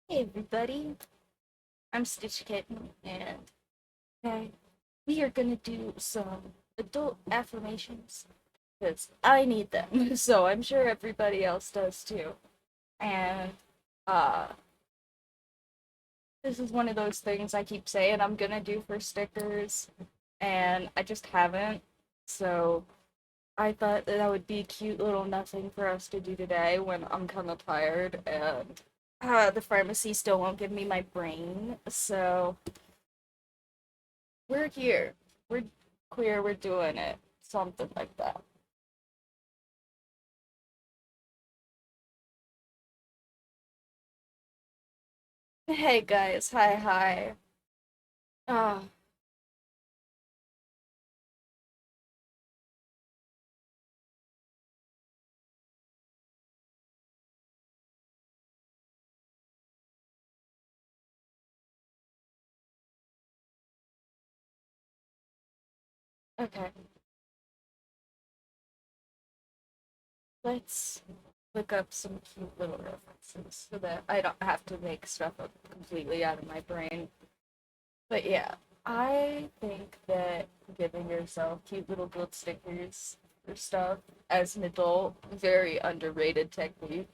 Hey everybody, I'm Stitch Kitten, and okay, we are gonna do some adult affirmations because I need them, so I'm sure everybody else does too. And uh, this is one of those things I keep saying I'm gonna do for stickers, and I just haven't. So I thought that would be a cute little nothing for us to do today when I'm kind of tired and the pharmacy still won't give me my brain. So we're here. We're queer. We're doing it. Something like that. Hey guys. Hi, hi. Ah, okay. Let's look up some cute little references so that I don't have to make stuff up completely out of my brain. But yeah, I think that giving yourself cute little gold stickers for stuff as an adult, very underrated technique.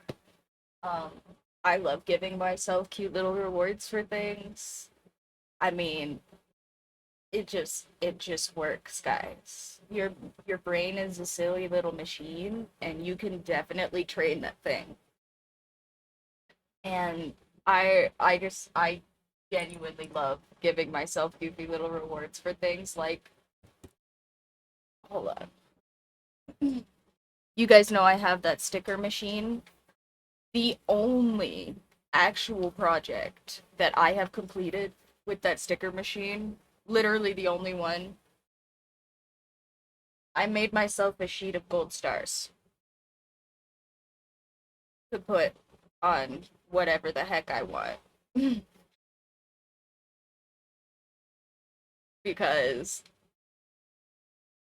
Um, I love giving myself cute little rewards for things. I mean, it just works, guys. Your brain is a silly little machine, and you can definitely train that thing. And I genuinely love giving myself goofy little rewards for things like, hold on. You guys know I have that sticker machine. The only actual project that I have completed with that sticker machine, literally the only one, I made myself a sheet of gold stars to put on whatever the heck I want. Because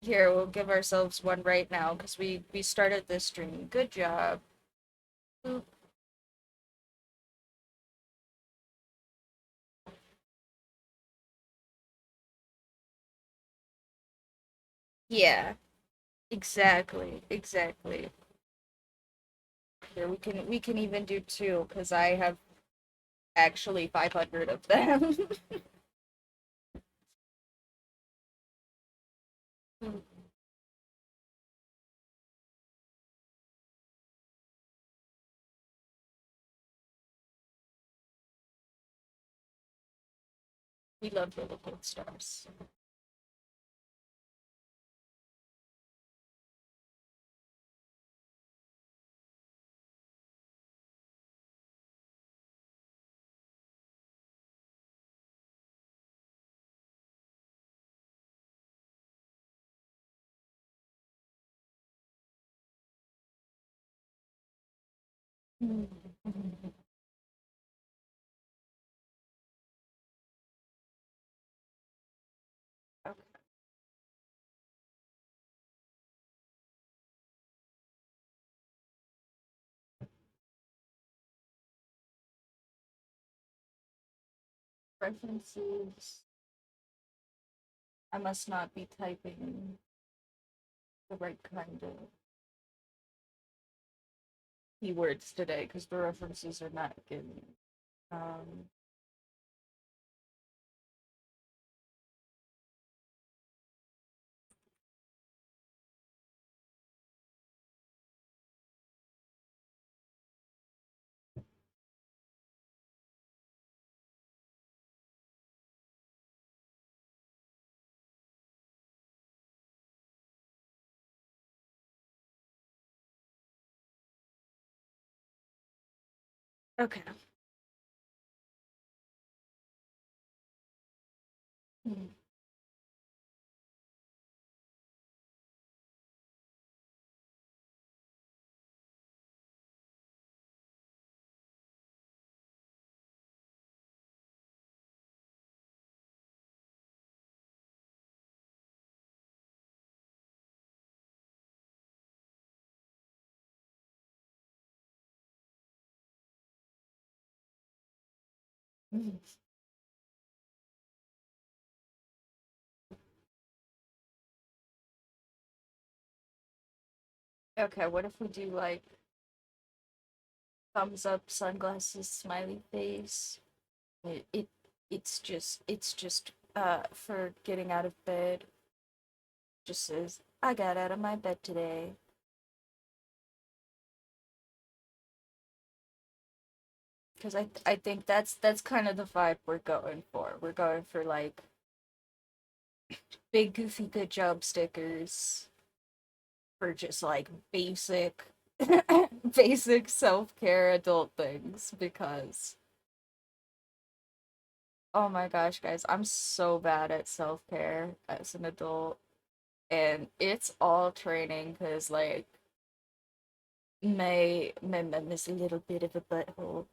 here, we'll give ourselves one right now because we started this stream. Good job. Boop. Yeah, exactly, exactly. Here we can even do two because I have actually 500 of them. We love little gold stars. Okay. References. I must not be typing the right kind of keywords today because the references are not good. Um, okay. Hmm. Mhm. Okay, what if we do like thumbs up, sunglasses, smiley face? It, it it's just for getting out of bed. Just says, I got out of my bed today. Because I think that's kind of the vibe we're going for. We're going for like big goofy good job stickers for just like basic basic self-care adult things because oh my gosh guys, I'm so bad at self-care as an adult and it's all training because like my mom is a little bit of a butthole.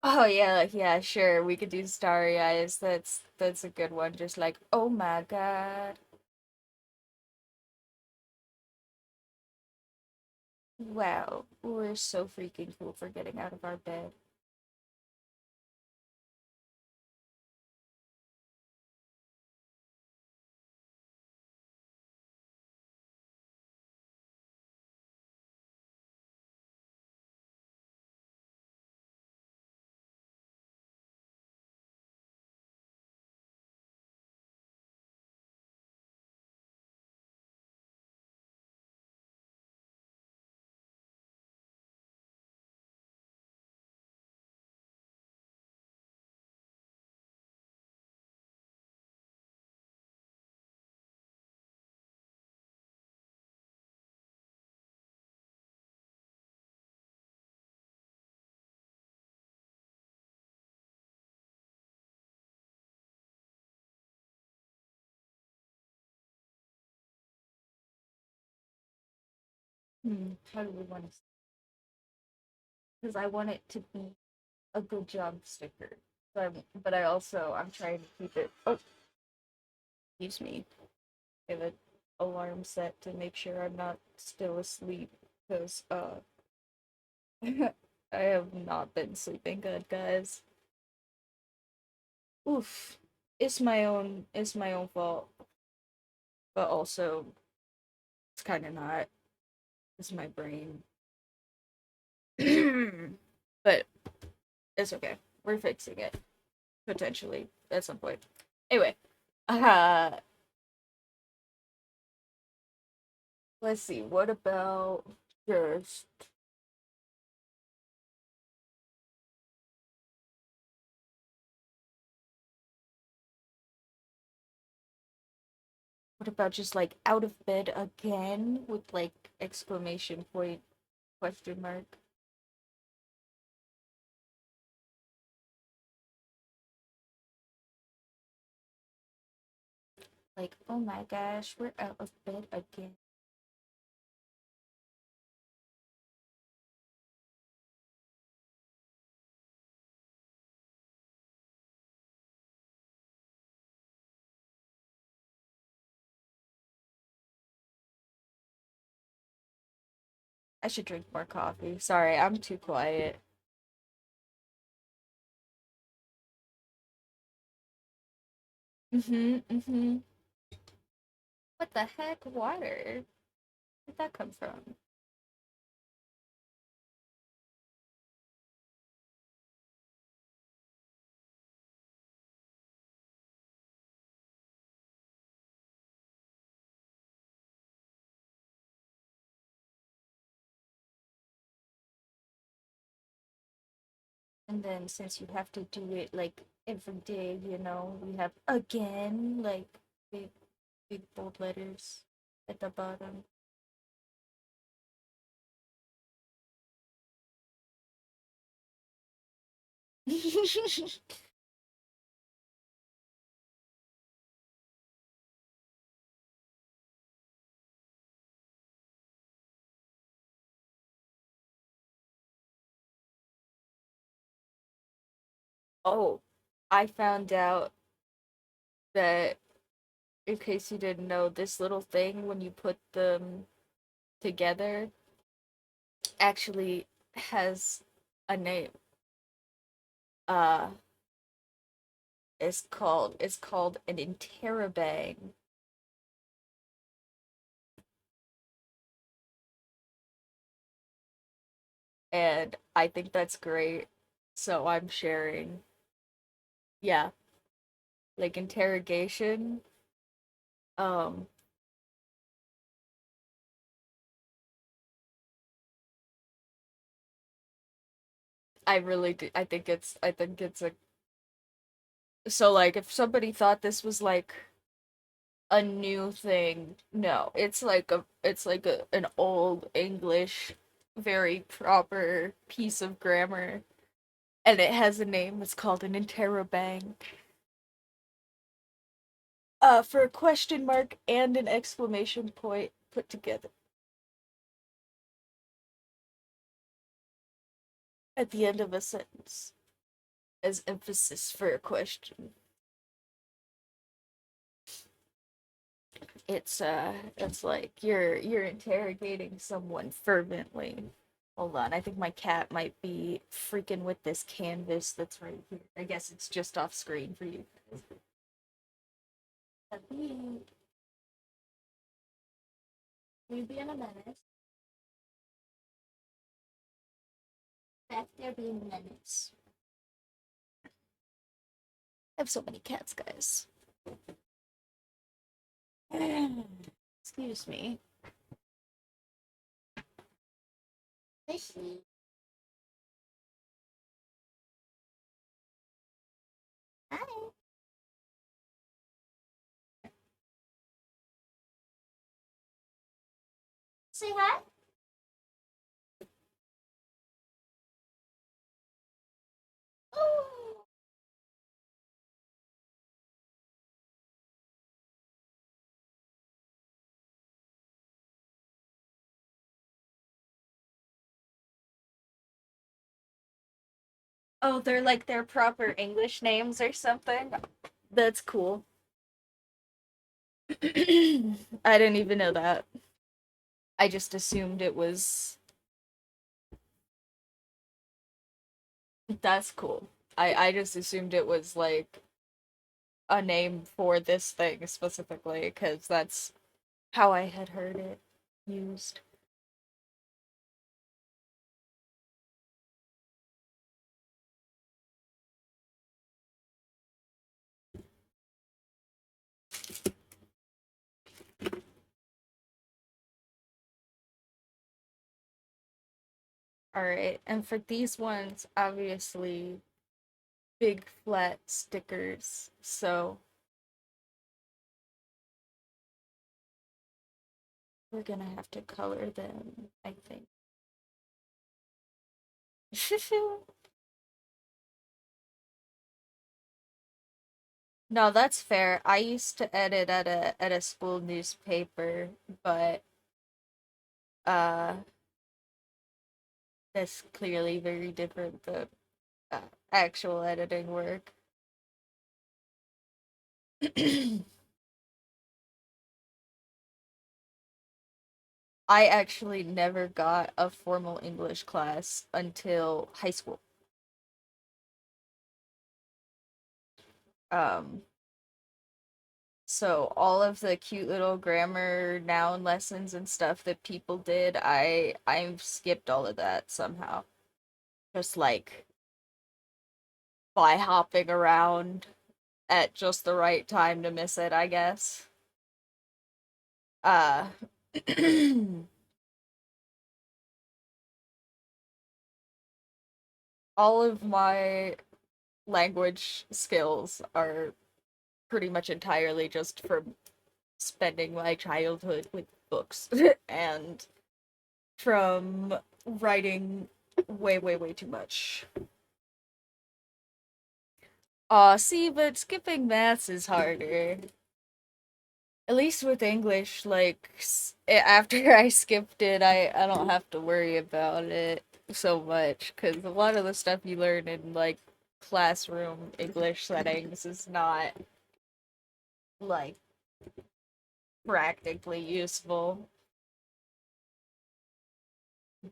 Oh yeah, yeah, sure. We could do starry eyes. That's a good one. Just like, oh my god. Wow, we're so freaking cool for getting out of our bed. How do we want to? Because I want it to be a good job sticker. So but I also I'm trying to keep it. Oh, excuse me. I have an alarm set to make sure I'm not still asleep because I have not been sleeping good, guys. Oof. It's my own fault, but also it's kind of not. It's my brain. But it's okay. We're fixing it potentially at some point. Anyway, uh let's see. What about just what about just like out of bed again with like exclamation point question mark? Like, oh my gosh, we're out of bed again. I should drink more coffee. Sorry, I'm too quiet. Mm-hmm. What the heck? Water? Where'd that come from? And then since you have to do it like every day, we have again like big big bold letters at the bottom. Oh, I found out that in case you didn't know, this little thing when you put them together actually has a name. Uh, it's called an interrobang, and I think that's great. So I'm sharing. Yeah, like interrogation. Um, I really do. I think it's a so like if somebody thought this was like a new thing, no, it's like an old English, very proper piece of grammar, and it has a name. It's called an interrobang. For a question mark and an exclamation point put together at the end of a sentence as emphasis for a question. It's like you're interrogating someone fervently. Hold on, I think my cat might be freaking with this canvas that's right here. I guess it's just off screen for you guys. Will you be in a menace? Back there being a menace. I have so many cats, guys. Excuse me. Fishy. Hi. Say hi. Oh. Oh, they're like their proper English names or something. That's cool. I didn't even know that. I just assumed it was. That's cool. I just assumed it was like a name for this thing specifically because that's how I had heard it used. All right, and for these ones, obviously big flat stickers. So we're gonna have to color them, I think. No, that's fair. I used to edit at a school newspaper, but uh that's clearly very different than uh, actual editing work. I actually never got a formal English class until high school. Um, so all of the cute little grammar noun lessons and stuff that people did, I've skipped all of that somehow. Just like by hopping around at just the right time to miss it, I guess. Uh all of my language skills are pretty much entirely just from spending my childhood with books and from writing way, way, way too much. See, but skipping maths is harder. At least with English, like after I skipped it, I don't have to worry about it so much because a lot of the stuff you learn in like classroom English settings is not like practically useful,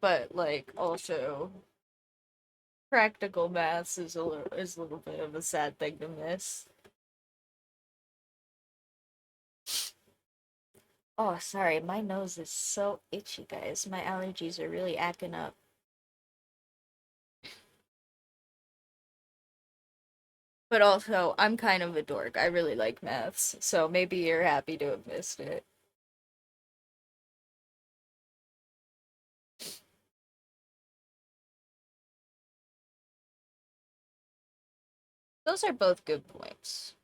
but like also practical maths is a little bit of a sad thing to miss. Oh, sorry, my nose is so itchy, guys. My allergies are really acting up. But also, I'm kind of a dork. I really like maths, so maybe you're happy to have missed it. Those are both good points.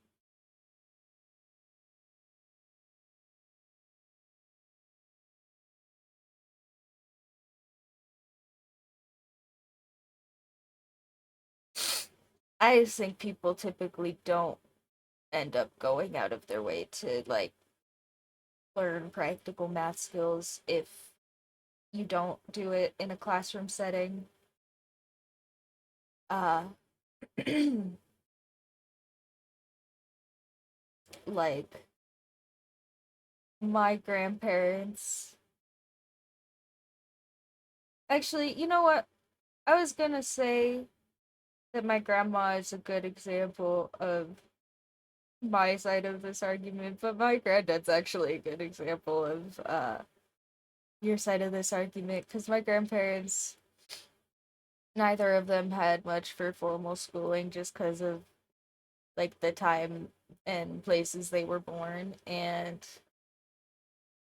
I just think people typically don't end up going out of their way to like learn practical math skills if you don't do it in a classroom setting. Uh like my grandparents. Actually, you know what? I was gonna say that my grandma is a good example of my side of this argument, but my granddad's actually a good example of your side of this argument because my grandparents, neither of them had much for formal schooling just because of like the time and places they were born and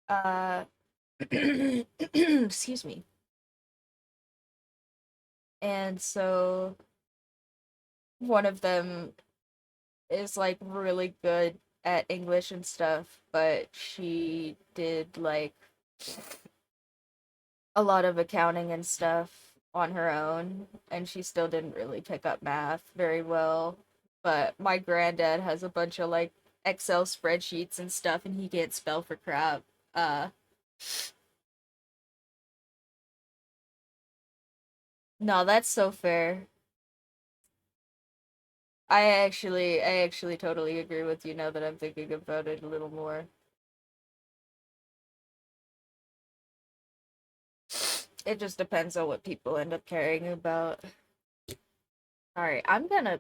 uh excuse me. And so one of them is like really good at English and stuff, but she did like a lot of accounting and stuff on her own, and she still didn't really pick up math very well. But my granddad has a bunch of like Excel spreadsheets and stuff, and he can't spell for crap. Uh, no, that's so fair. I actually totally agree with you now that I'm thinking about it a little more. It just depends on what people end up caring about. Sorry, I'm gonna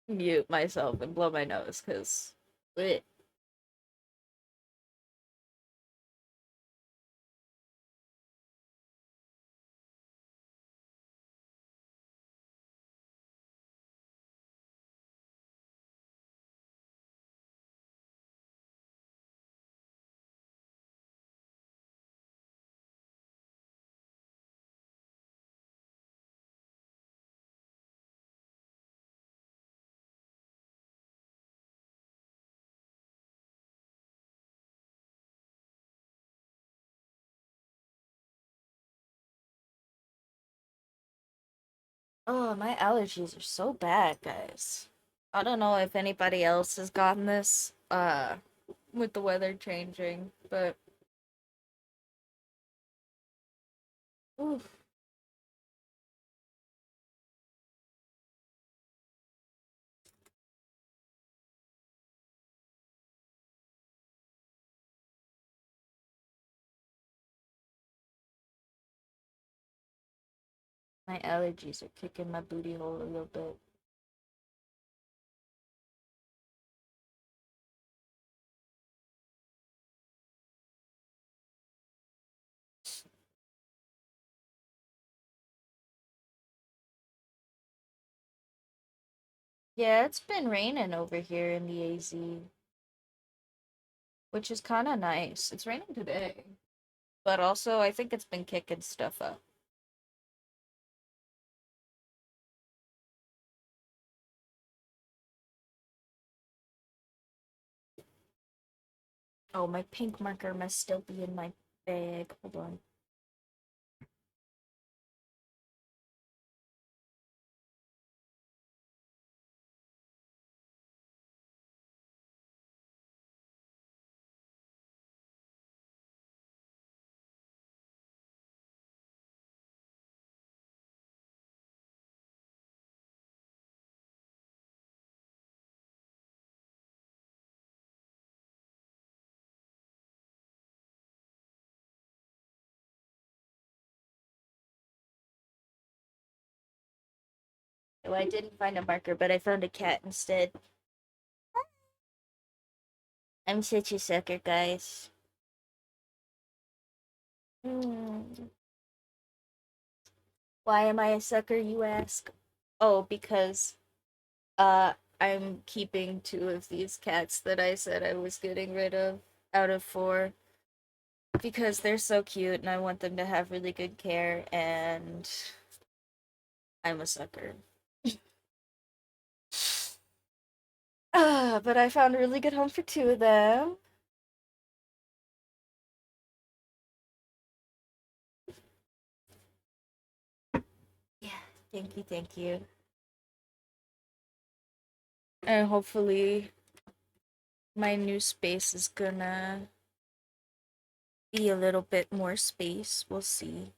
mute myself and blow my nose because oh, my allergies are so bad, guys. I don't know if anybody else has gotten this with the weather changing, but oof, my allergies are kicking my booty hole a little bit. Yeah, it's been raining over here in the AZ, which is kind of nice. It's raining today, but also I think it's been kicking stuff up. Oh, my pink marker must still be in my bag. Hold on. Well, I didn't find a marker, but I found a cat instead. I'm such a sucker, guys. Hmm. Why am I a sucker, you ask? Oh, because uh I'm keeping two of these cats that I said I was getting rid of out of four because they're so cute and I want them to have really good care and I'm a sucker. But I found a really good home for two of them. Yeah, thank you, thank you. And hopefully my new space is gonna be a little bit more space. We'll see.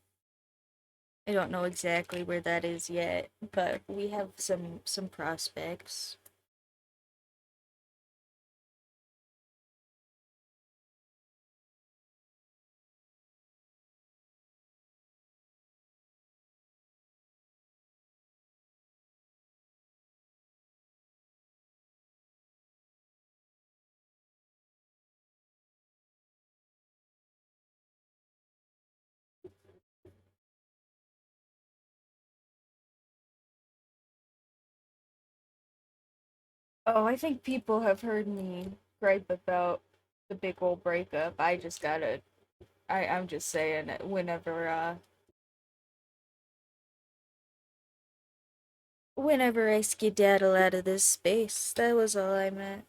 I don't know exactly where that is yet, but we have some prospects. Oh, I think people have heard me gripe about the big old breakup. I just gotta I'm just saying it whenever I skedaddle out of this space. That was all I meant.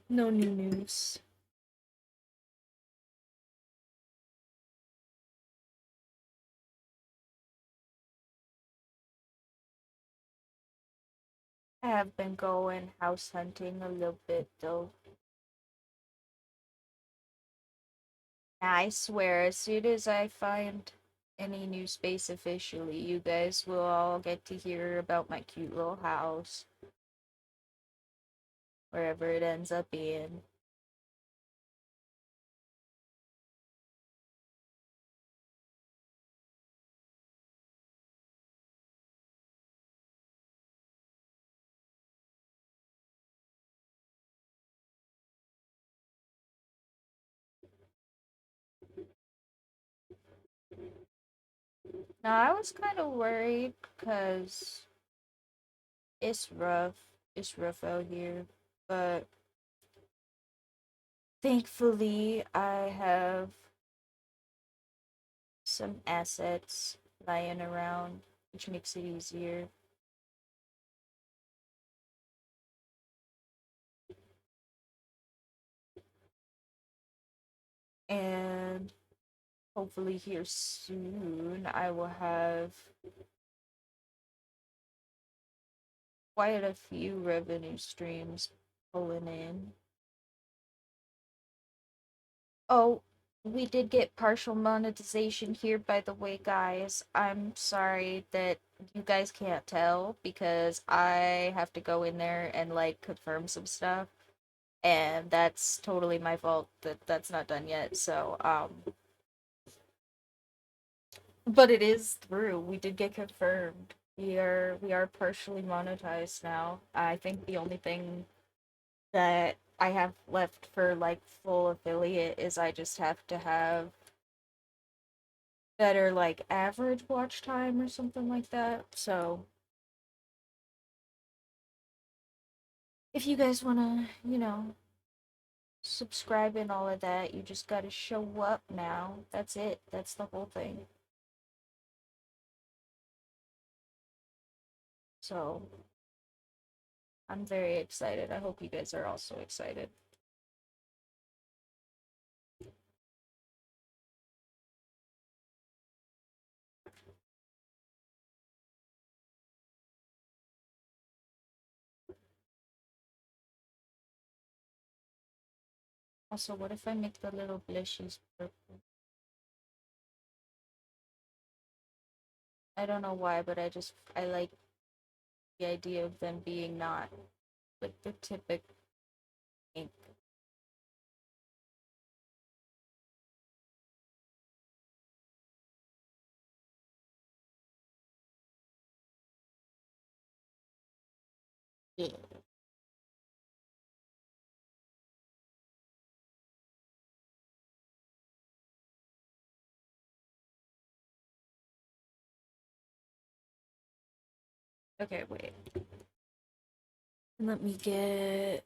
No new news. I have been going house hunting a little bit though. I swear, as soon as I find any new space officially, you guys will all get to hear about my cute little house, wherever it ends up being. Now, I was kind of worried because it's rough. It's rough out here. But thankfully, I have some assets lying around, which makes it easier. And hopefully, here soon, I will have quite a few revenue streams pulling in. Oh, we did get partial monetization here, by the way, guys. I'm sorry that you guys can't tell because I have to go in there and like confirm some stuff, and that's totally my fault that that's not done yet. But it is through. We did get confirmed. We are partially monetized now. I think the only thing that I have left for like full affiliate is I just have to have better like average watch time or something like that. So if you guys wanna, subscribe and all of that, you just gotta show up now. That's it. That's the whole thing. So I'm very excited. I hope you guys are also excited. Also, what if I make the little blushies purple? I don't know why, but I like the idea of them being not like the typical pink. Yeah. Okay, wait. Let me get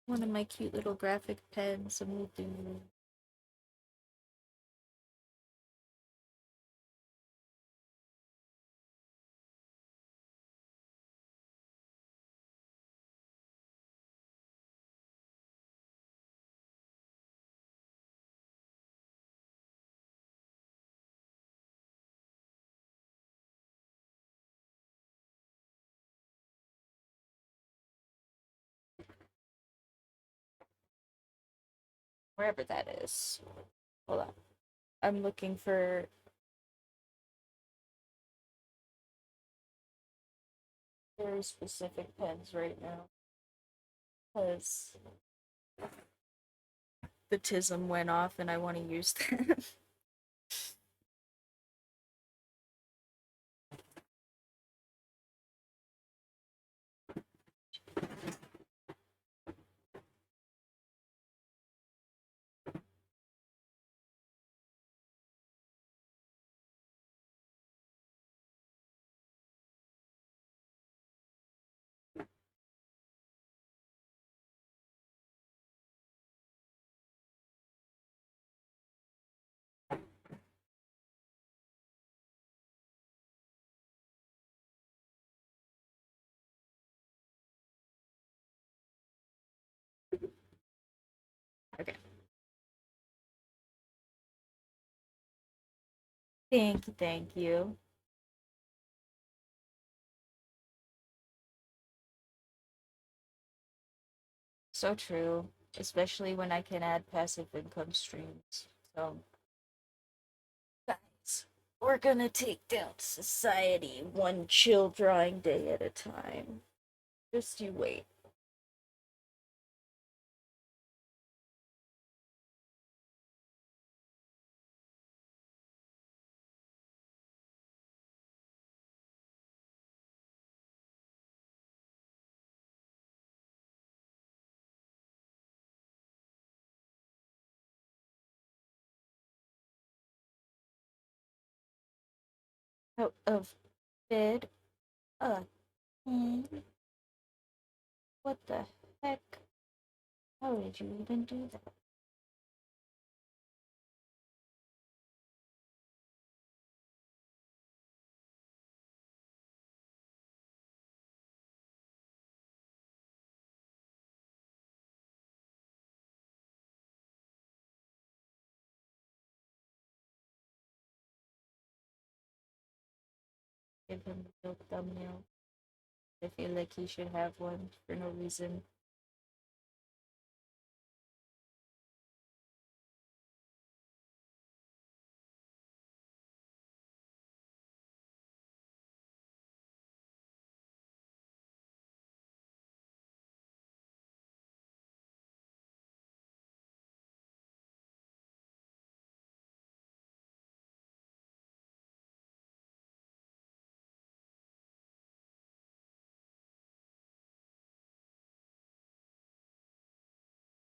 one of my cute little graphic pens and we'll do. Wherever that is. Hold on. I'm looking for very specific pens right now because the tism went off and I want to use them. Okay. Thank you, thank you. So true, especially when I can add passive income streams. So, guys, we're gonna take down society one chill drawing day at a time. Just you wait. Out of bed again. What the heck? How did you even do that? Give him a little thumbnail. I feel like he should have one for no reason.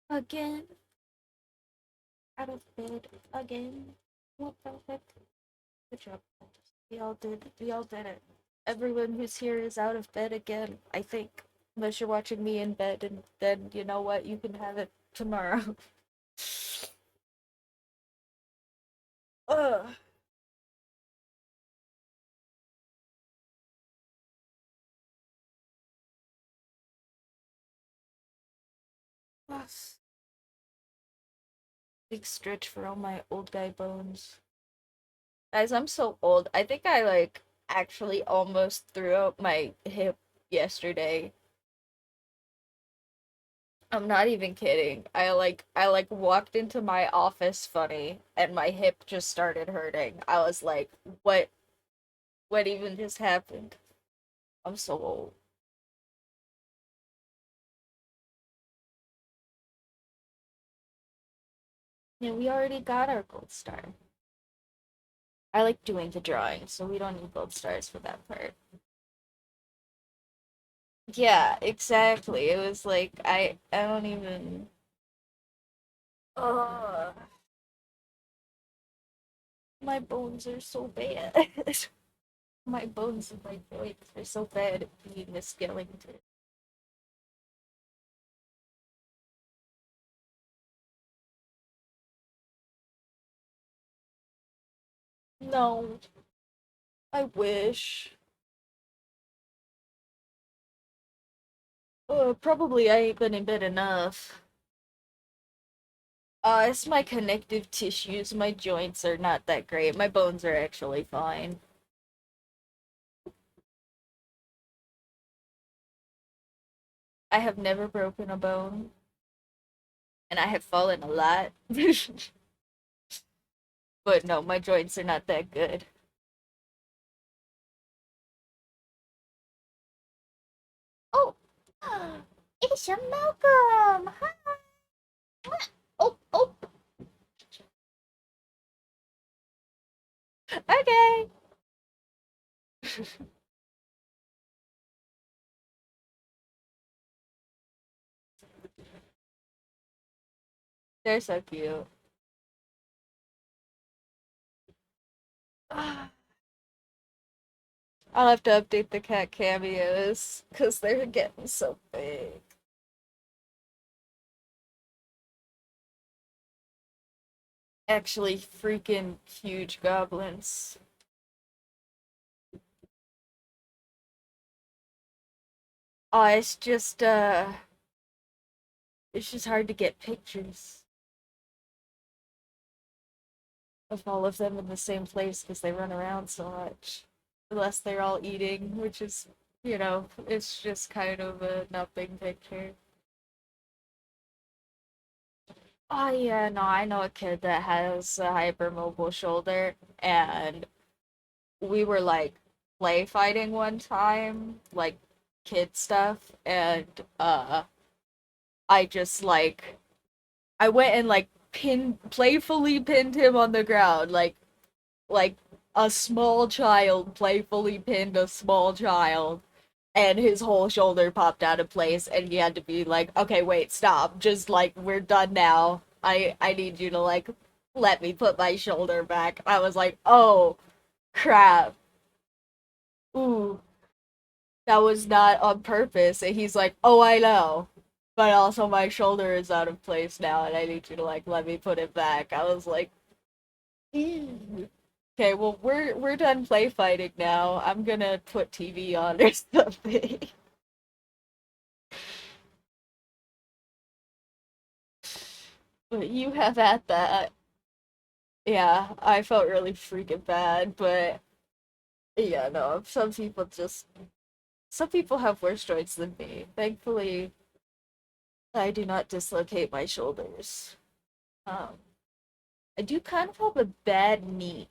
Again, out of bed again. What the heck? Good job. We all did. We all did it. Everyone who's here is out of bed again, I think. Unless you're watching me in bed, and then you know what? You can have it tomorrow. Ugh. Big stretch for all my old guy bones. Guys, I'm so old. I think I like actually almost threw out my hip yesterday. I'm not even kidding. I like walked into my office funny and my hip just started hurting. I was like, what even just happened? I'm so old. Yeah, we already got our gold star. I like doing the drawing, so we don't need gold stars for that part. Yeah, exactly. It was like I don't even. Uh, my bones are so bad. My bones and my joints are so bad at being a skeleton. No, I wish. Probably I ain't been in bed enough. It's my connective tissues. My joints are not that great. My bones are actually fine. I have never broken a bone, and I have fallen a lot. But no, my joints are not that good. Oh, it's your Malcolm. Hi. Oh, oh, okay. They're so cute. I'll have to update the cat cameos because they're getting so big. Actually, freaking huge goblins. It's just hard to get pictures of all of them in the same place because they run around so much. Unless they're all eating, which is, it's just kind of a nothing picture. Oh yeah, no, I know a kid that has a hypermobile shoulder, and we were like play fighting one time, like kid stuff, and I just like I went and like playfully pinned him on the ground, like a small child playfully pinned a small child, and his whole shoulder popped out of place, and he had to be like, okay, wait, stop, just like we're done now. I need you to like let me put my shoulder back. I was like, oh crap, ooh, that was not on purpose. And he's like, oh, I know, but also my shoulder is out of place now, and I need you to like let me put it back. I was like, ew. Okay, well we're done play fighting now. I'm gonna put TV on or something. But you have at that. Yeah, I felt really freaking bad, but yeah, no, some people have worse joints than me. Thankfully, I do not dislocate my shoulders. Um, I do kind of have a bad knee.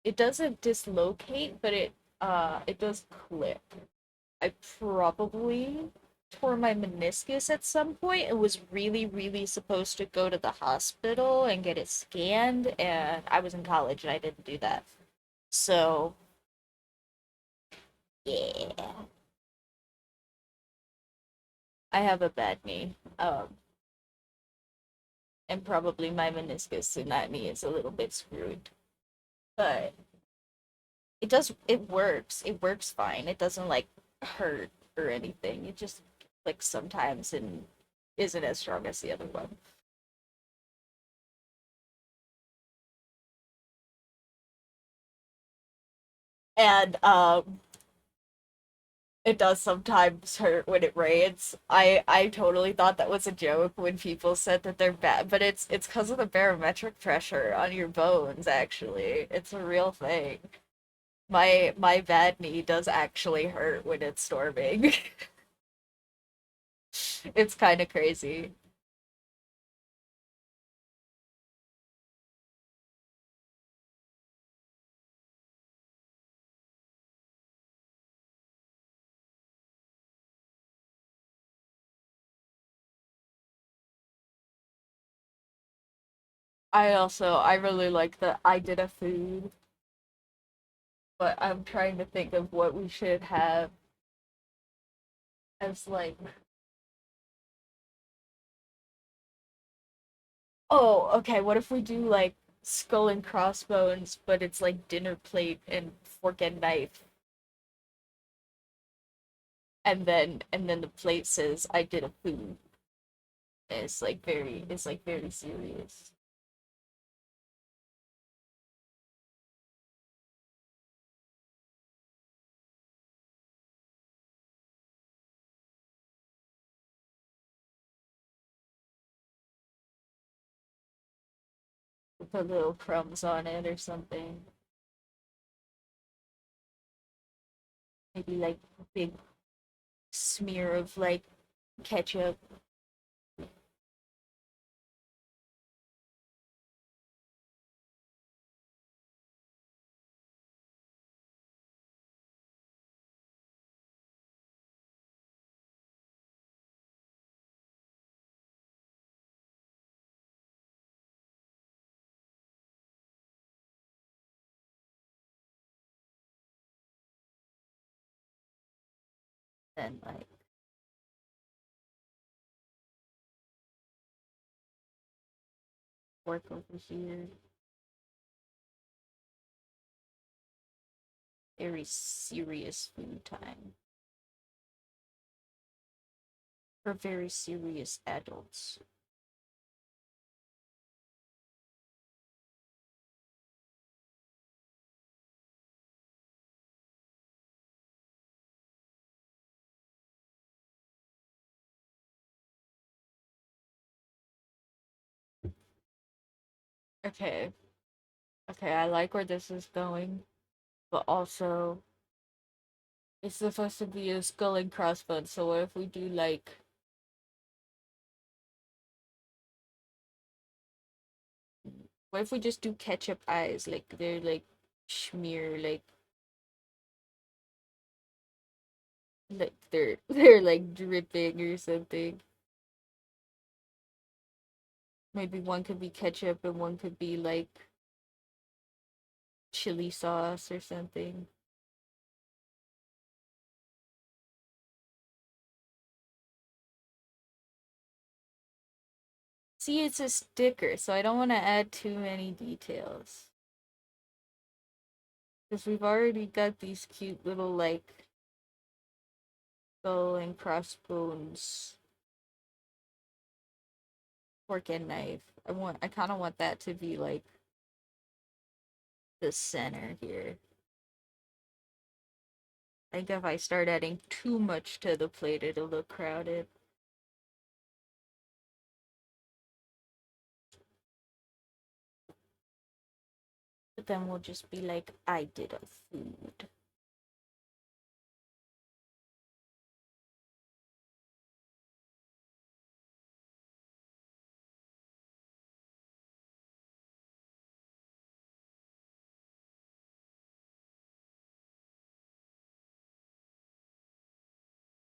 It doesn't dislocate, but it does clip. I probably tore my meniscus at some point and was really, really supposed to go to the hospital and get it scanned, and I was in college and I didn't do that. So, yeah, I have a bad knee. And probably my meniscus in that knee is a little bit screwed. But it works. It works fine. It doesn't like hurt or anything. It just like sometimes and isn't as strong as the other one. And it does sometimes hurt when it rains. I totally thought that was a joke when people said that they're bad, but it's because of the barometric pressure on your bones, actually. It's a real thing. My bad knee does actually hurt when it's storming. It's kind of crazy. I really like the I did a food, but I'm trying to think of what we should have as like, oh, okay, what if we do like skull and crossbones, but it's like dinner plate and fork and knife, and then the plate says I did a food. It's like very serious. Put little crumbs on it or something. Maybe like a big smear of like ketchup. Then like fork over here. Very serious food time for very serious adults. Okay, okay, I like where this is going, but also it's supposed to be a skull and crossbones. So what if we do like, what if we just do ketchup eyes? Like they're like smear, like they're like dripping or something. Maybe one could be ketchup and one could be like chili sauce or something. See, it's a sticker, so I don't want to add too many details. Because we've already got these cute little, like, skull and crossbones, fork and knife. I kind of want that to be, like, the center here. I think if I start adding too much to the plate, it'll look crowded. But then we'll just be like, I did a food.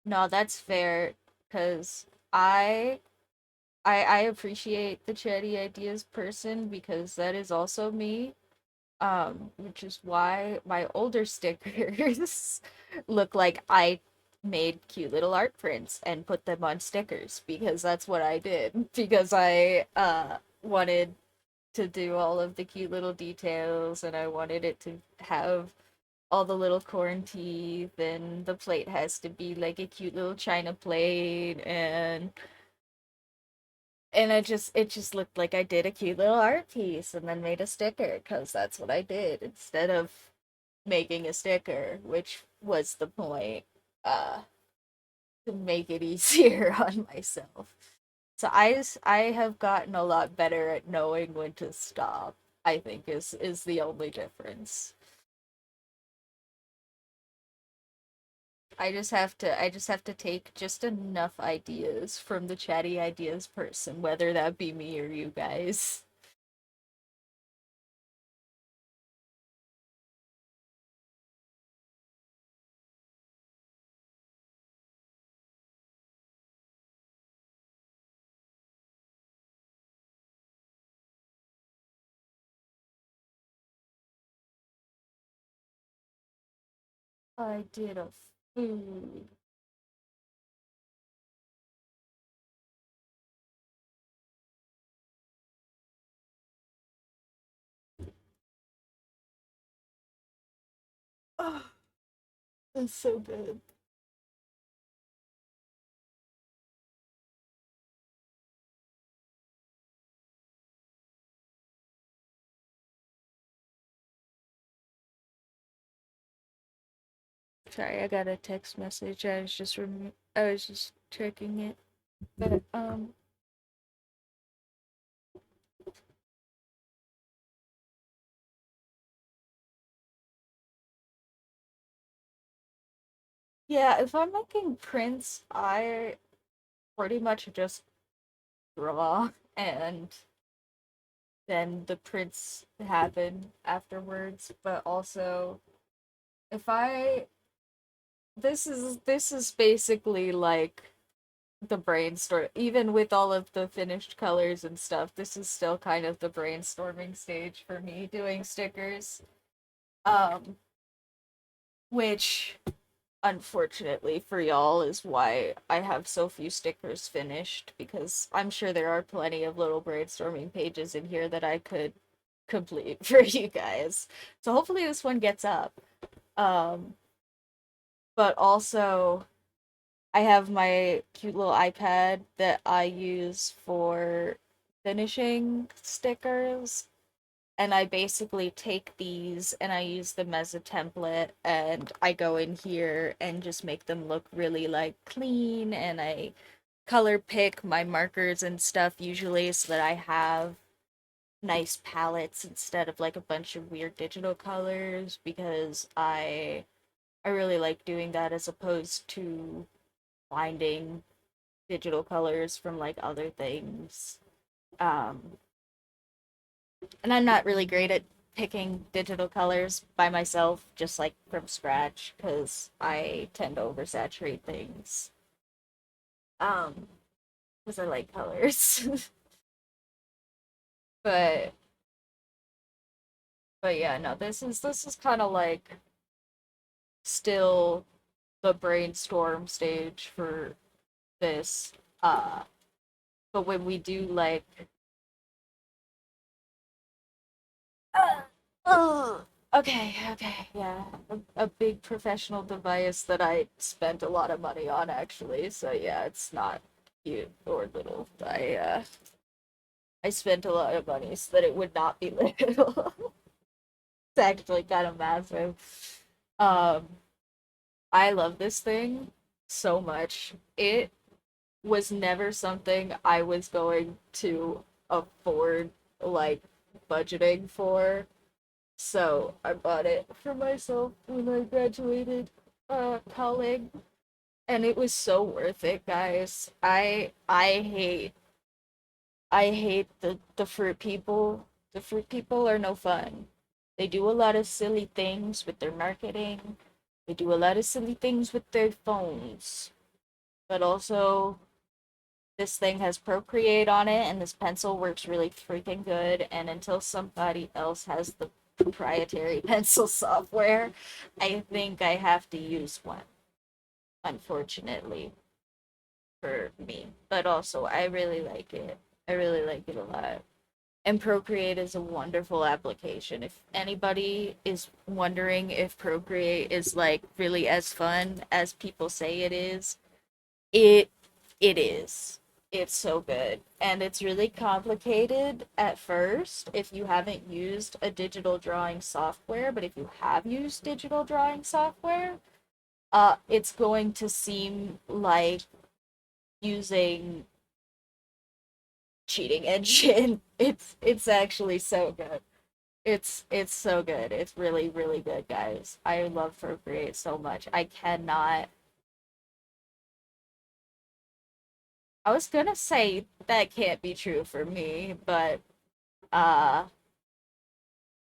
No, that's fair, because I I appreciate the chatty ideas person because that is also me. Which is why my older stickers look like I made cute little art prints and put them on stickers because that's what I did. Because I wanted to do all of the cute little details and I wanted it to have all the little corn teeth and the plate has to be like a cute little china plate and it just looked like I did a cute little art piece and then made a sticker because that's what I did instead of making a sticker, which was the point, uh, to make it easier on myself. So I have gotten a lot better at knowing when to stop. I think is the only difference. I just have to take just enough ideas from the chatty ideas person, whether that be me or you guys. I did a food. It's so good. Sorry, I got a text message. I was just checking it. But yeah, if I'm making prints, I pretty much just draw and then the prints happen afterwards. But also, if I this is basically like the brainstorm, even with all of the finished colors and stuff, this is still kind of the brainstorming stage for me doing stickers. Um, which unfortunately for y'all is why I have so few stickers finished, because I'm sure there are plenty of little brainstorming pages in here that I could complete for you guys. So hopefully this one gets up. Um, but also I have my cute little iPad that I use for finishing stickers. And I basically take these and I use them as a template and I go in here and just make them look really like clean, and I color pick my markers and stuff usually so that I have nice palettes instead of like a bunch of weird digital colors, because I really like doing that as opposed to finding digital colors from like other things. Um, and I'm not really great at picking digital colors by myself, just like from scratch, because I tend to oversaturate things. Um, because I like colors. but but yeah, no, this is kind of like still the brainstorm stage for this. Uh, but when we do like Uh, oh, okay, yeah. A big professional device that I spent a lot of money on, actually. So yeah, it's not cute or little. I spent a lot of money so that it would not be little. It's actually kind of massive. Um, I love this thing so much. It was never something I was going to afford, like, budgeting for. So I bought it for myself when I graduated college, and it was so worth it, guys. I hate the fruit people. The fruit people are no fun. They do a lot of silly things with their marketing. They do a lot of silly things with their phones. But also, this thing has Procreate on it, and this pencil works really freaking good. And until somebody else has the proprietary pencil software, I think I have to use one, unfortunately, for me. But also, I really like it. I really like it a lot. And Procreate is a wonderful application. If anybody is wondering if Procreate is like really as fun as people say it is, it it is. It's so good. And it's really complicated at first if you haven't used a digital drawing software, but if you have used digital drawing software, it's going to seem like using cheating engine. It's actually so good. It's so good. It's really, really good, guys. I love Procreate so much. I was gonna say that can't be true for me, but uh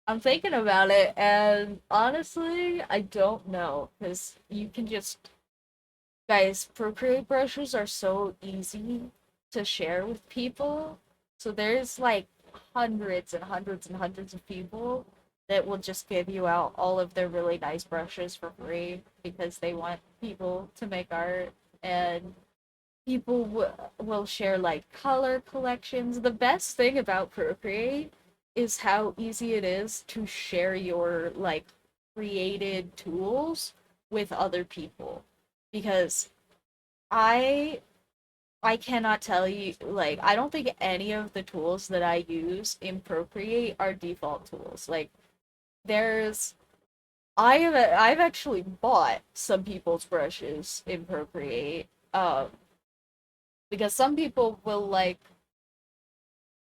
I'm thinking about it, and honestly, I don't know, because you can just, guys, Procreate brushes are so easy to share with people. So there's like hundreds and hundreds and hundreds of people that will just give you out all of their really nice brushes for free because they want people to make art, and people will share like color collections. The best thing about Procreate is how easy it is to share your like created tools with other people because I I cannot tell you, like, I don't think any of the tools that I use in Procreate are default tools. Like, there's, I've actually bought some people's brushes in Procreate, because some people will, like,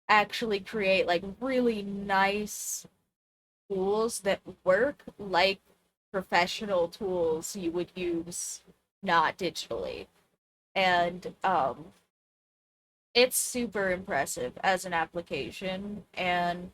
actually create, like, really nice tools that work like professional tools you would use not digitally. And, it's super impressive as an application. And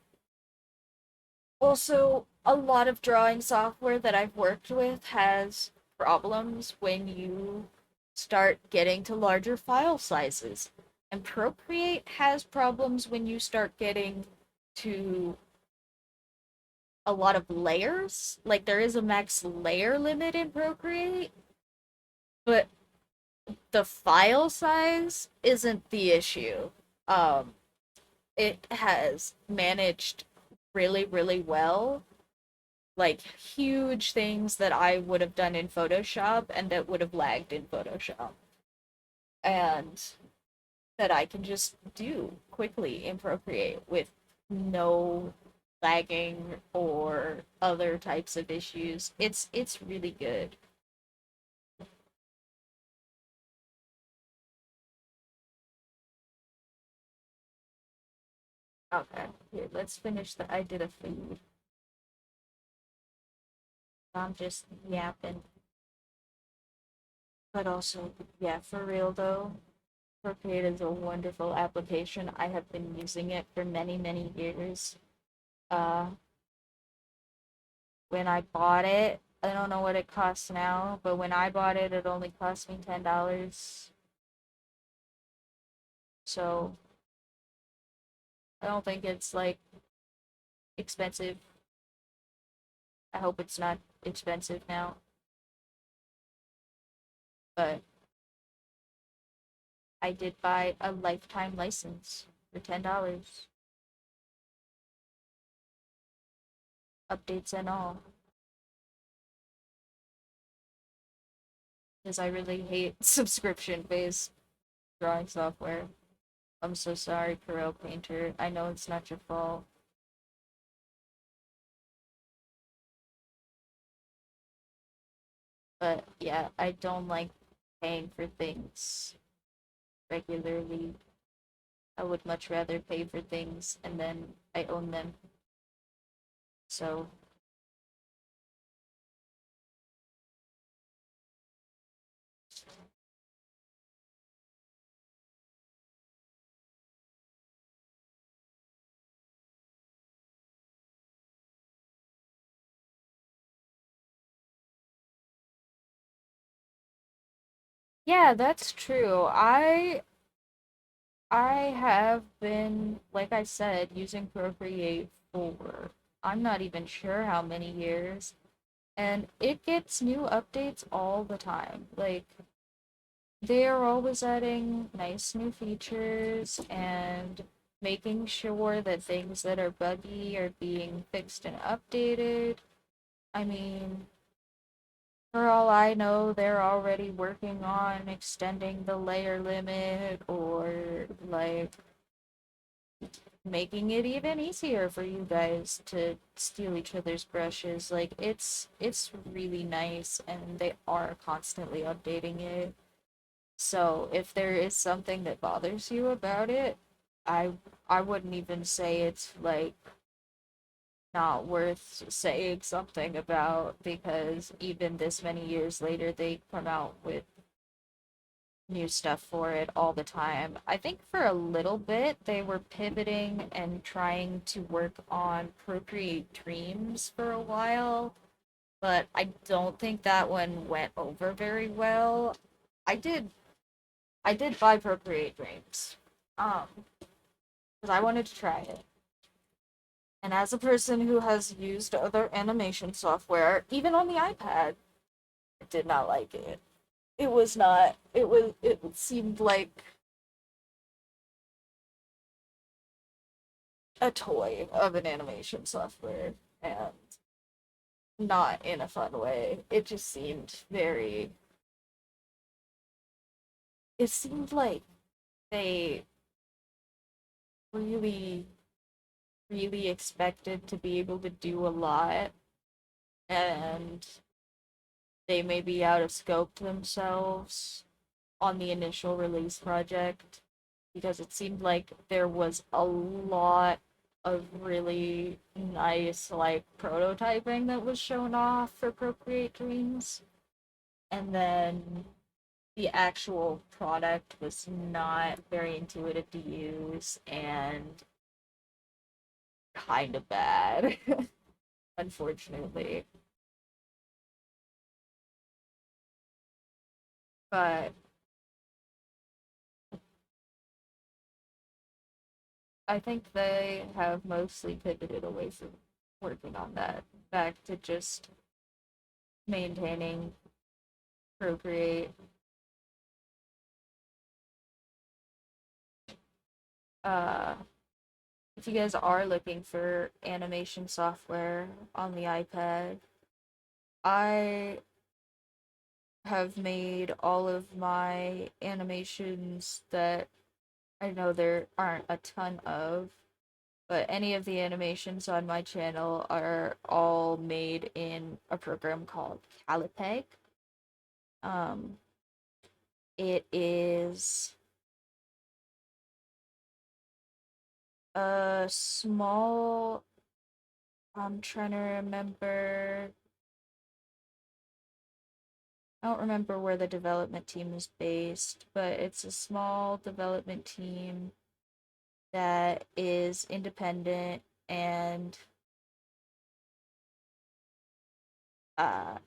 also, a lot of drawing software that I've worked with has problems when you start getting to larger file sizes. And Procreate has problems when you start getting to a lot of layers. Like, there is a max layer limit in Procreate, but the file size isn't the issue. Um, it has managed really, really well. Like huge things that I would have done in Photoshop and that would have lagged in Photoshop. And that I can just do quickly in Procreate with no lagging or other types of issues. It's really good. Okay, here, let's finish the I did a food. I'm just yapping. But also, yeah, for real though, Procreate is a wonderful application. I have been using it for many, many years. Uh, when I bought it, I don't know what it costs now, but when I bought it, it only cost me $10. So I don't think it's like expensive. I hope it's not expensive now, but I did buy a lifetime license for $10, updates and all, because I really hate subscription based drawing software. I'm so sorry, Corel Painter. I know it's not your fault. But yeah, I don't like paying for things regularly. I would much rather pay for things and then I own them. So, yeah, that's true. I have been, like I said, using Procreate for I'm not even sure how many years, and it gets new updates all the time. Like, they are always adding nice new features and making sure that things that are buggy are being fixed and updated. I mean, for all I know, they're already working on extending the layer limit or like making it even easier for you guys to steal each other's brushes. Like it's really nice and they are constantly updating it. So if there is something that bothers you about it, I I wouldn't even say it's like not worth saying something about because even this many years later they come out with new stuff for it all the time. I think for a little bit they were pivoting and trying to work on Procreate Dreams for a while, but I don't think that one went over very well. I did I did buy Procreate Dreams. Because I wanted to try it. And as a person who has used other animation software, even on the iPad, I did not like it. It seemed like a toy of an animation software. And not in a fun way. It just seemed very. It seemed like they really, really expected to be able to do a lot, and they maybe out of scoped themselves on the initial release project because it seemed like there was a lot of really nice like prototyping that was shown off for Procreate Dreams, and then the actual product was not very intuitive to use and kind of bad, unfortunately. But I think they have mostly pivoted away from working on that back to just maintaining Procreate. Uh, if you guys are looking for animation software on the iPad, I have made all of my animations that I know there aren't a ton of, but any of the animations on my channel are all made in a program called Calipeg. Um, it is a small, I'm trying to remember, I don't remember where the development team is based, but it's a small development team that is independent and uh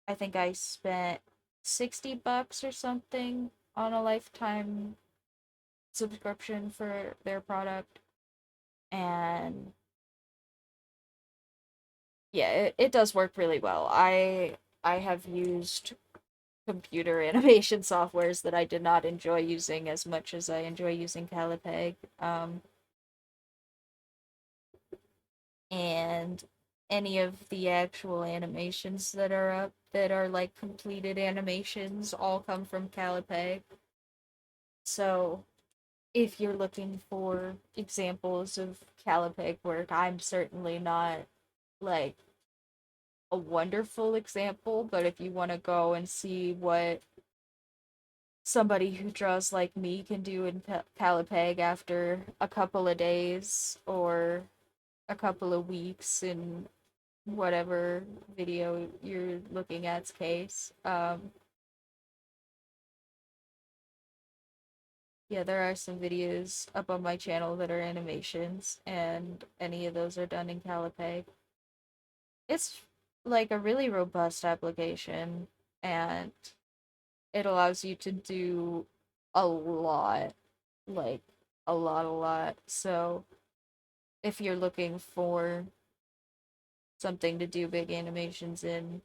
I think I spent $60 or something on a lifetime subscription for their product. And yeah, it does work really well. I have used computer animation softwares that I did not enjoy using as much as I enjoy using Calipeg. And any of the actual animations that are up that are like completed animations all come from Calipeg. So if you're looking for examples of Calipeg work, I'm certainly not like a wonderful example, but if you want to go and see what somebody who draws like me can do in Calipeg after a couple of days or a couple of weeks in whatever video you're looking at's case, yeah, there are some videos up on my channel that are animations, and any of those are done in Calipeg. It's like a really robust application, and it allows you to do a lot, like a lot. So if you're looking for something to do big animations in,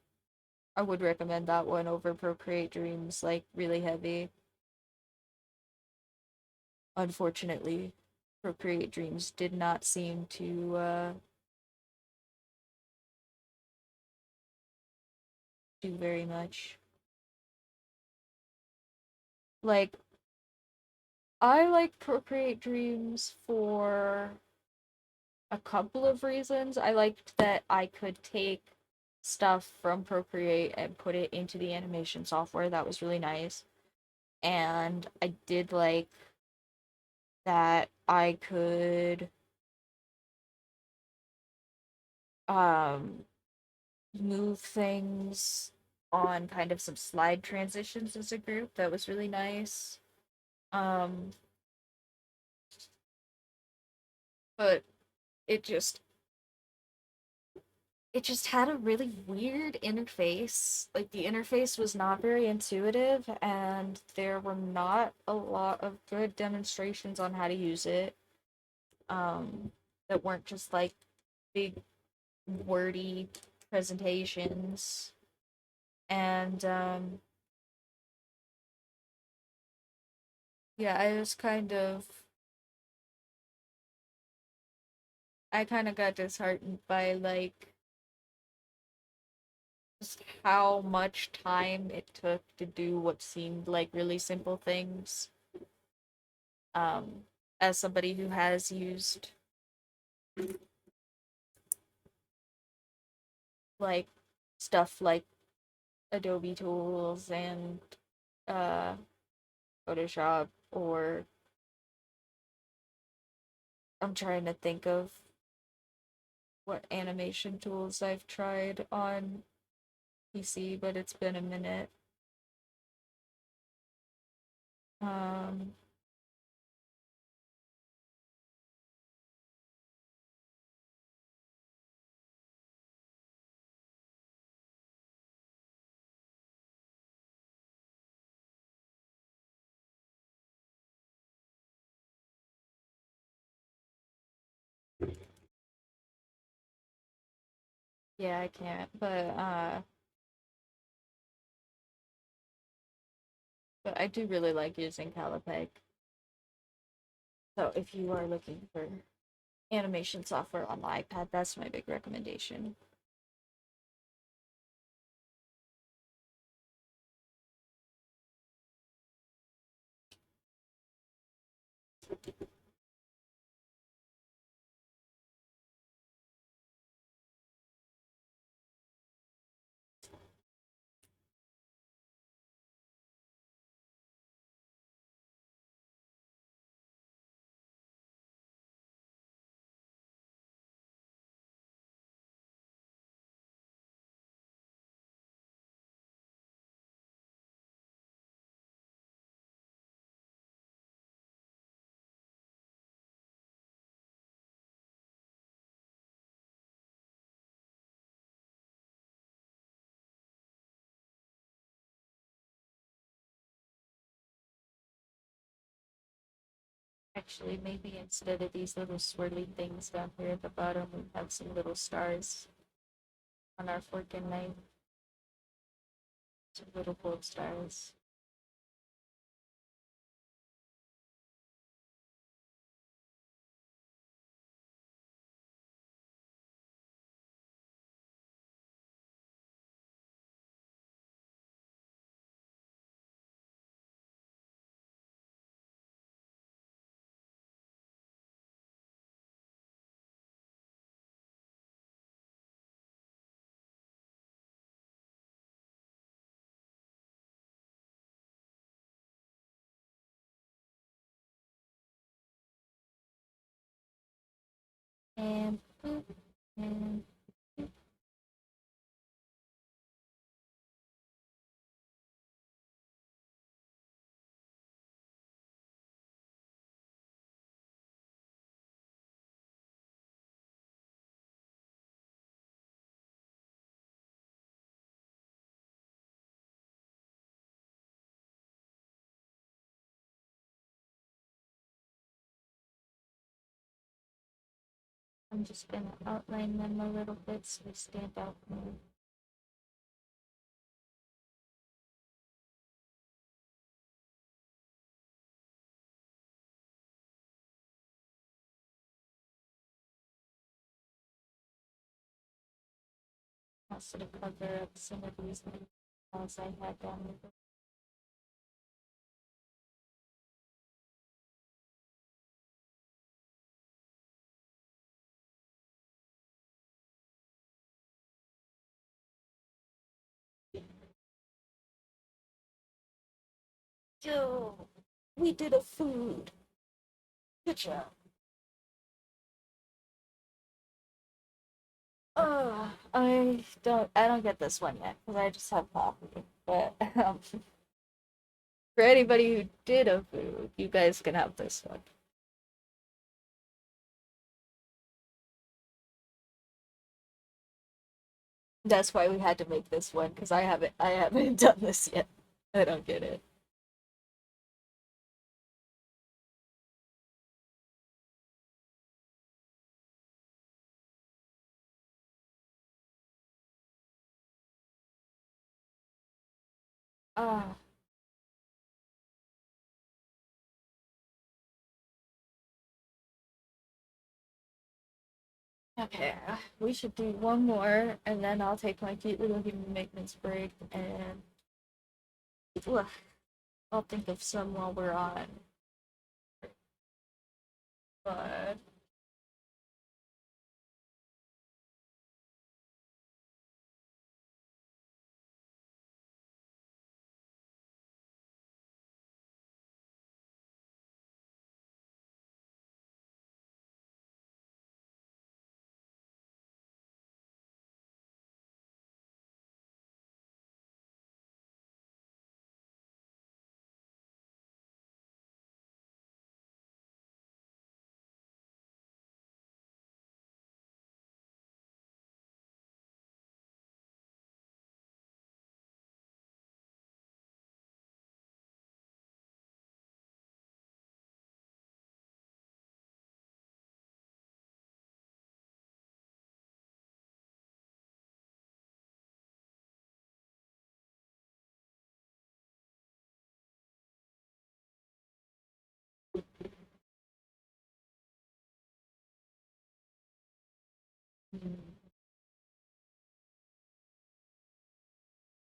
I would recommend that one over Procreate Dreams, like really heavy. Unfortunately, Procreate Dreams did not seem to do very much. Like, I like Procreate Dreams for a couple of reasons. I liked that I could take stuff from Procreate and put it into the animation software. That was really nice. And I did like that I could um move things on kind of some slide transitions as a group. That was really nice. Um, but it just it just had a really weird interface. Like the interface was not very intuitive and there were not a lot of good demonstrations on how to use it. That weren't just like big wordy presentations. And yeah, I kind of got disheartened by like just how much time it took to do what seemed like really simple things. Um, as somebody who has used like stuff like Adobe tools and uh Photoshop, or I'm trying to think of what animation tools I've tried on PC, but it's been a minute. Um, yeah, I can't, but I do really like using Calipeg. So if you are looking for animation software on the iPad, that's my big recommendation. Actually, maybe instead of these little swirly things down here at the bottom, we have some little stars on our fork and knife. Some little gold stars. And boop, and I'm just gonna outline them a little bit so they stand out more. Also to cover up some of these details I had down the Yo, we did a food. Good job. I don't get this one yet because I just have coffee. But for anybody who did a food, you guys can have this one. That's why we had to make this one because I haven't done this yet. I don't get it. Ah, Okay, we should do one more, and then I'll take my cute little human maintenance break, and ugh, I'll think of some while we're on. But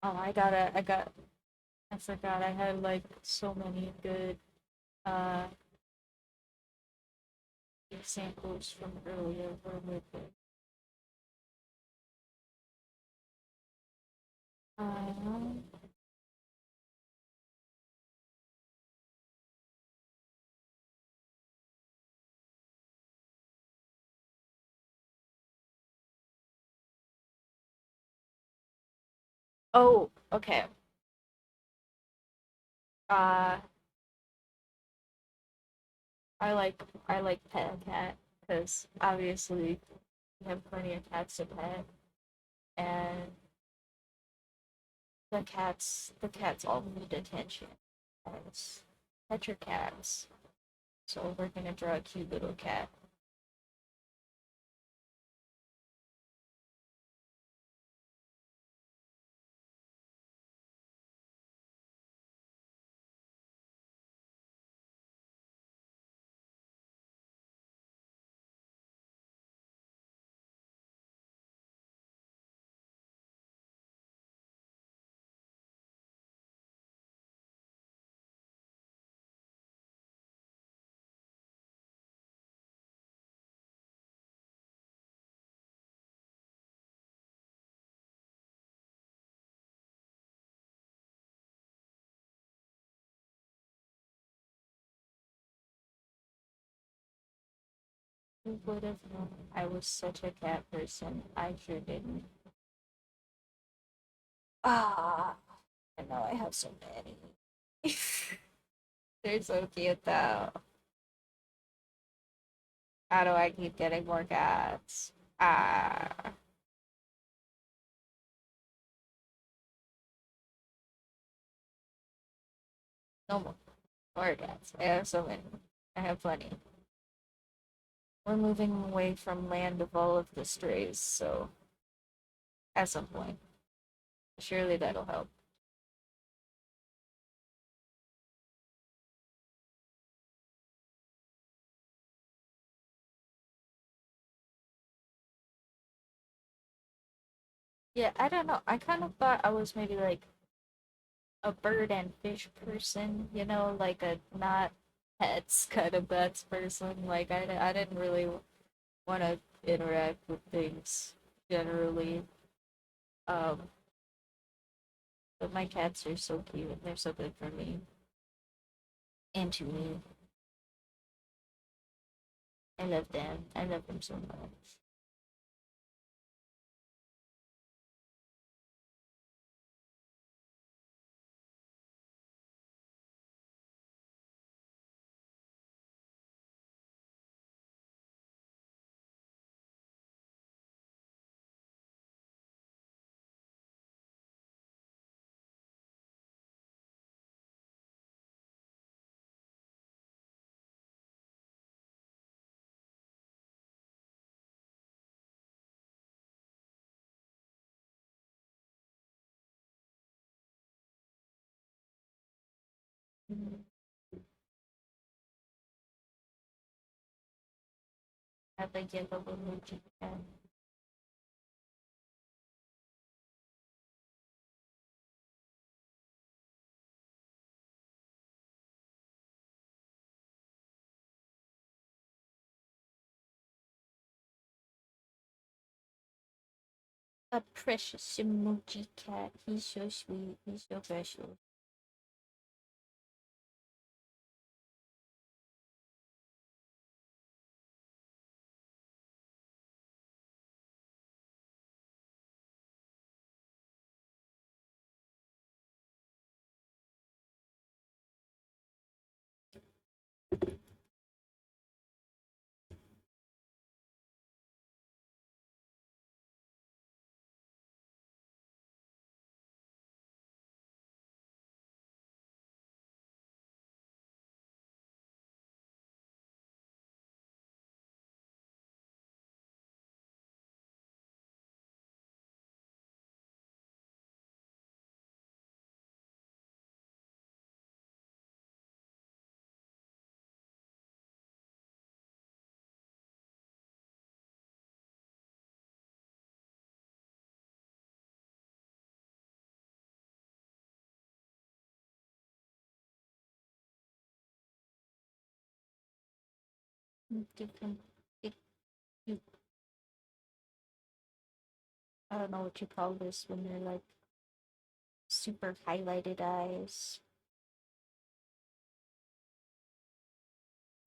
oh, I forgot I had like so many good uh examples from earlier. Where were they? Um, oh, okay. Uh, I like pet a cat because obviously we have plenty of cats to pet, and the cats all need attention. Guys. Pet your cats. So we're gonna draw a cute little cat. Who would have known I was such a cat person? I sure didn't. Ah, I know I have so many. They're so cute though. How do I keep getting more cats? Ah, no more cats. I have so many. I have plenty. We're moving away from land of all of the strays, so at some point, surely that'll help. Yeah, I don't know. I kind of thought I was maybe like a bird and fish person, like a not pets kind of pets person. Like I didn't really want to interact with things generally. Um, but my cats are so cute and they're so good for me and to me. I love them. I love them so much. have a yellow emoji cat. A precious emoji cat. He's so sweet. He's so precious. Give him. You, I don't know what you call this when they're like super highlighted eyes.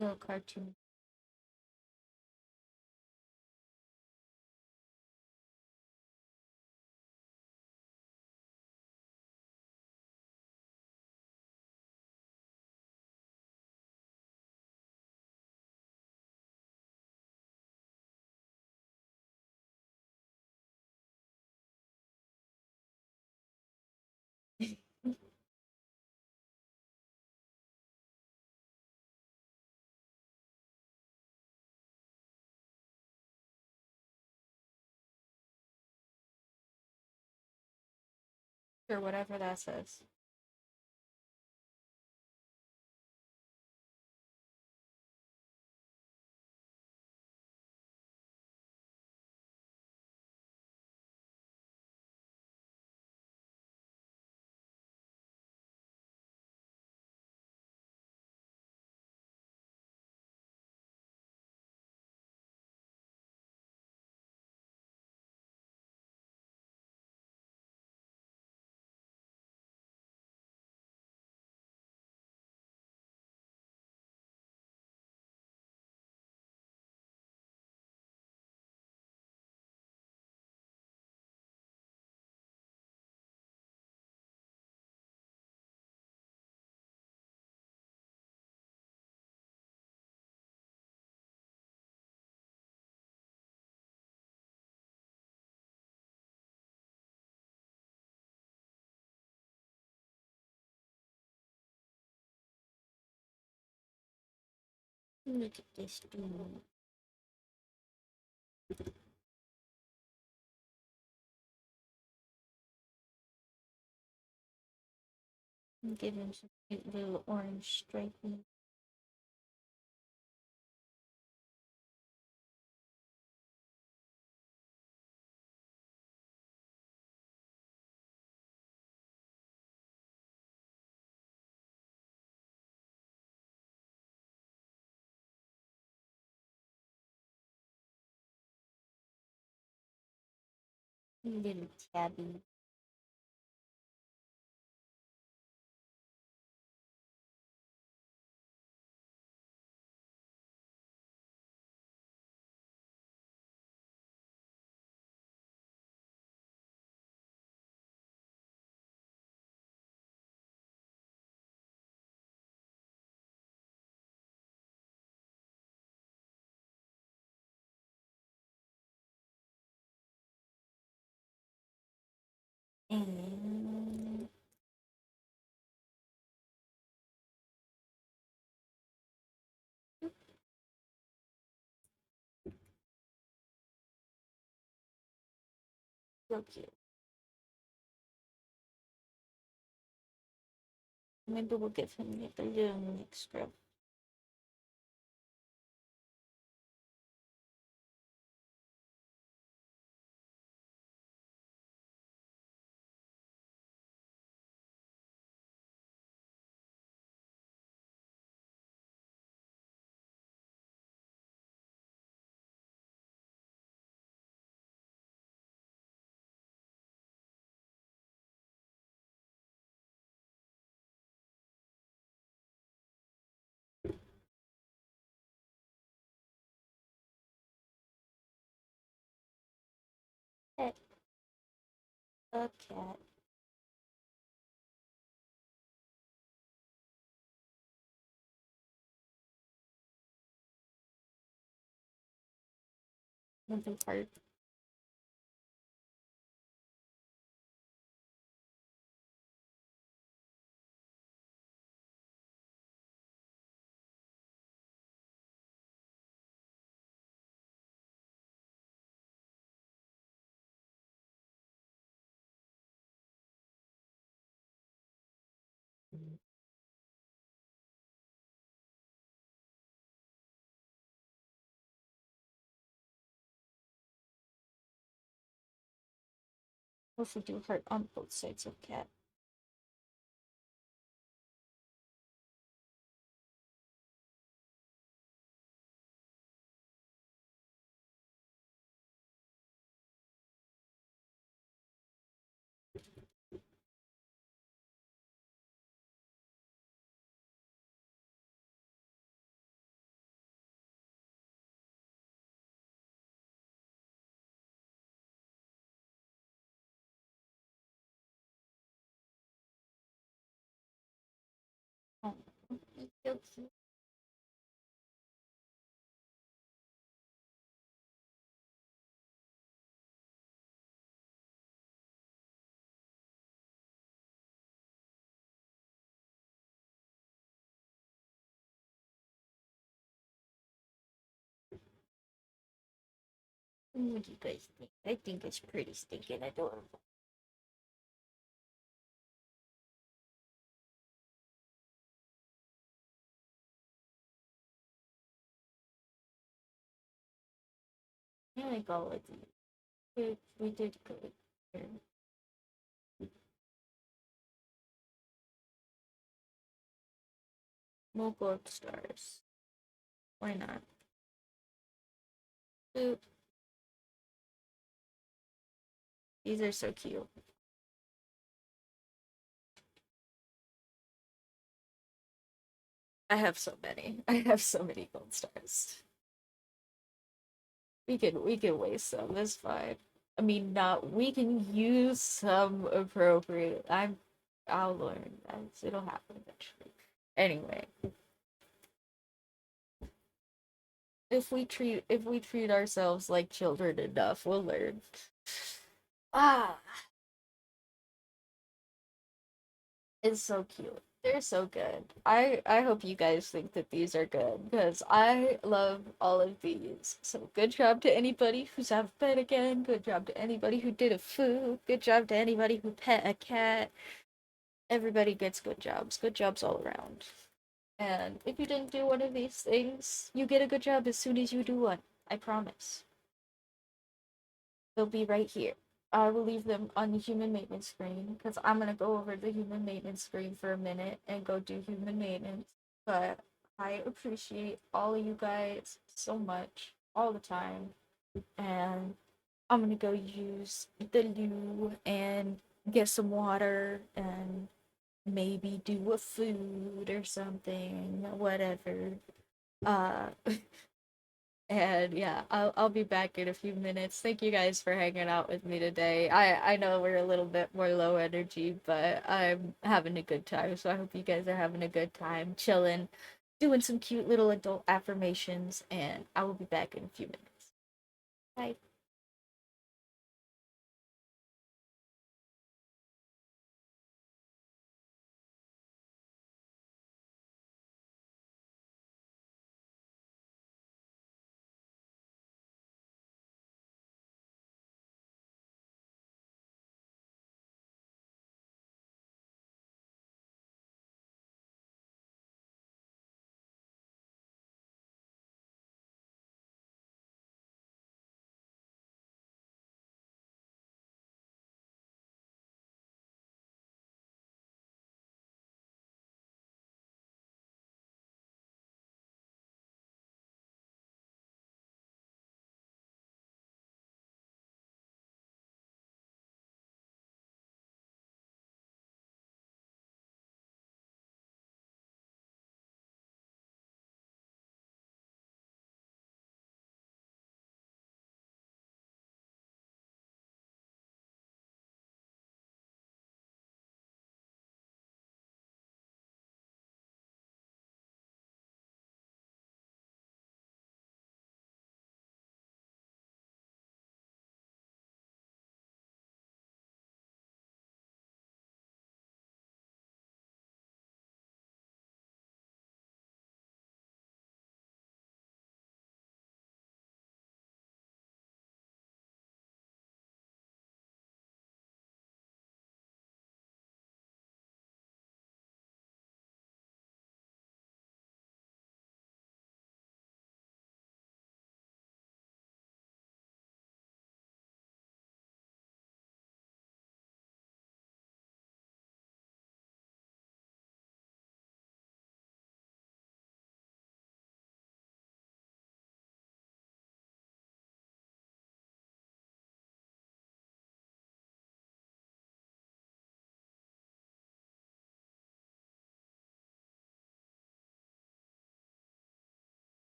Little cartoon. Or whatever that says. Look at this dude. Give him some cute little orange stripey. Little tabby. And so cute. Maybe we'll give him like a little extra. pet a cat. Nothing hard. Also do heart on both sides of cat. Oh, he's so cute. What do you guys think? I think it's pretty stinking adorable. I like all of these. We did good. Here. More gold stars. Why not? Boop. These are so cute. I have so many. I have so many gold stars. We can waste some. That's fine. I mean, not we can use some appropriate. I'll learn. It'll happen eventually. Anyway, if we treat ourselves like children enough, we'll learn. Ah, it's so cute. They're so good. I hope you guys think that these are good because I love all of these. So good job to anybody who's have a pet again. Good job to anybody who did a food. Good job to anybody who pet a cat. Everybody gets good jobs. Good jobs all around. And if you didn't do one of these things, you get a good job as soon as you do one. I promise. They'll be right here. I will leave them on the human maintenance screen because I'm gonna go over the human maintenance screen for a minute and go do human maintenance. But I appreciate all of you guys so much all the time. And I'm gonna go use the loo and get some water and maybe do a food or something, whatever. Uh And yeah, I'll be back in a few minutes. Thank you guys for hanging out with me today. I know we're a little bit more low energy, but I'm having a good time. So I hope you guys are having a good time, chilling, doing some cute little adult affirmations, and I will be back in a few minutes. Bye.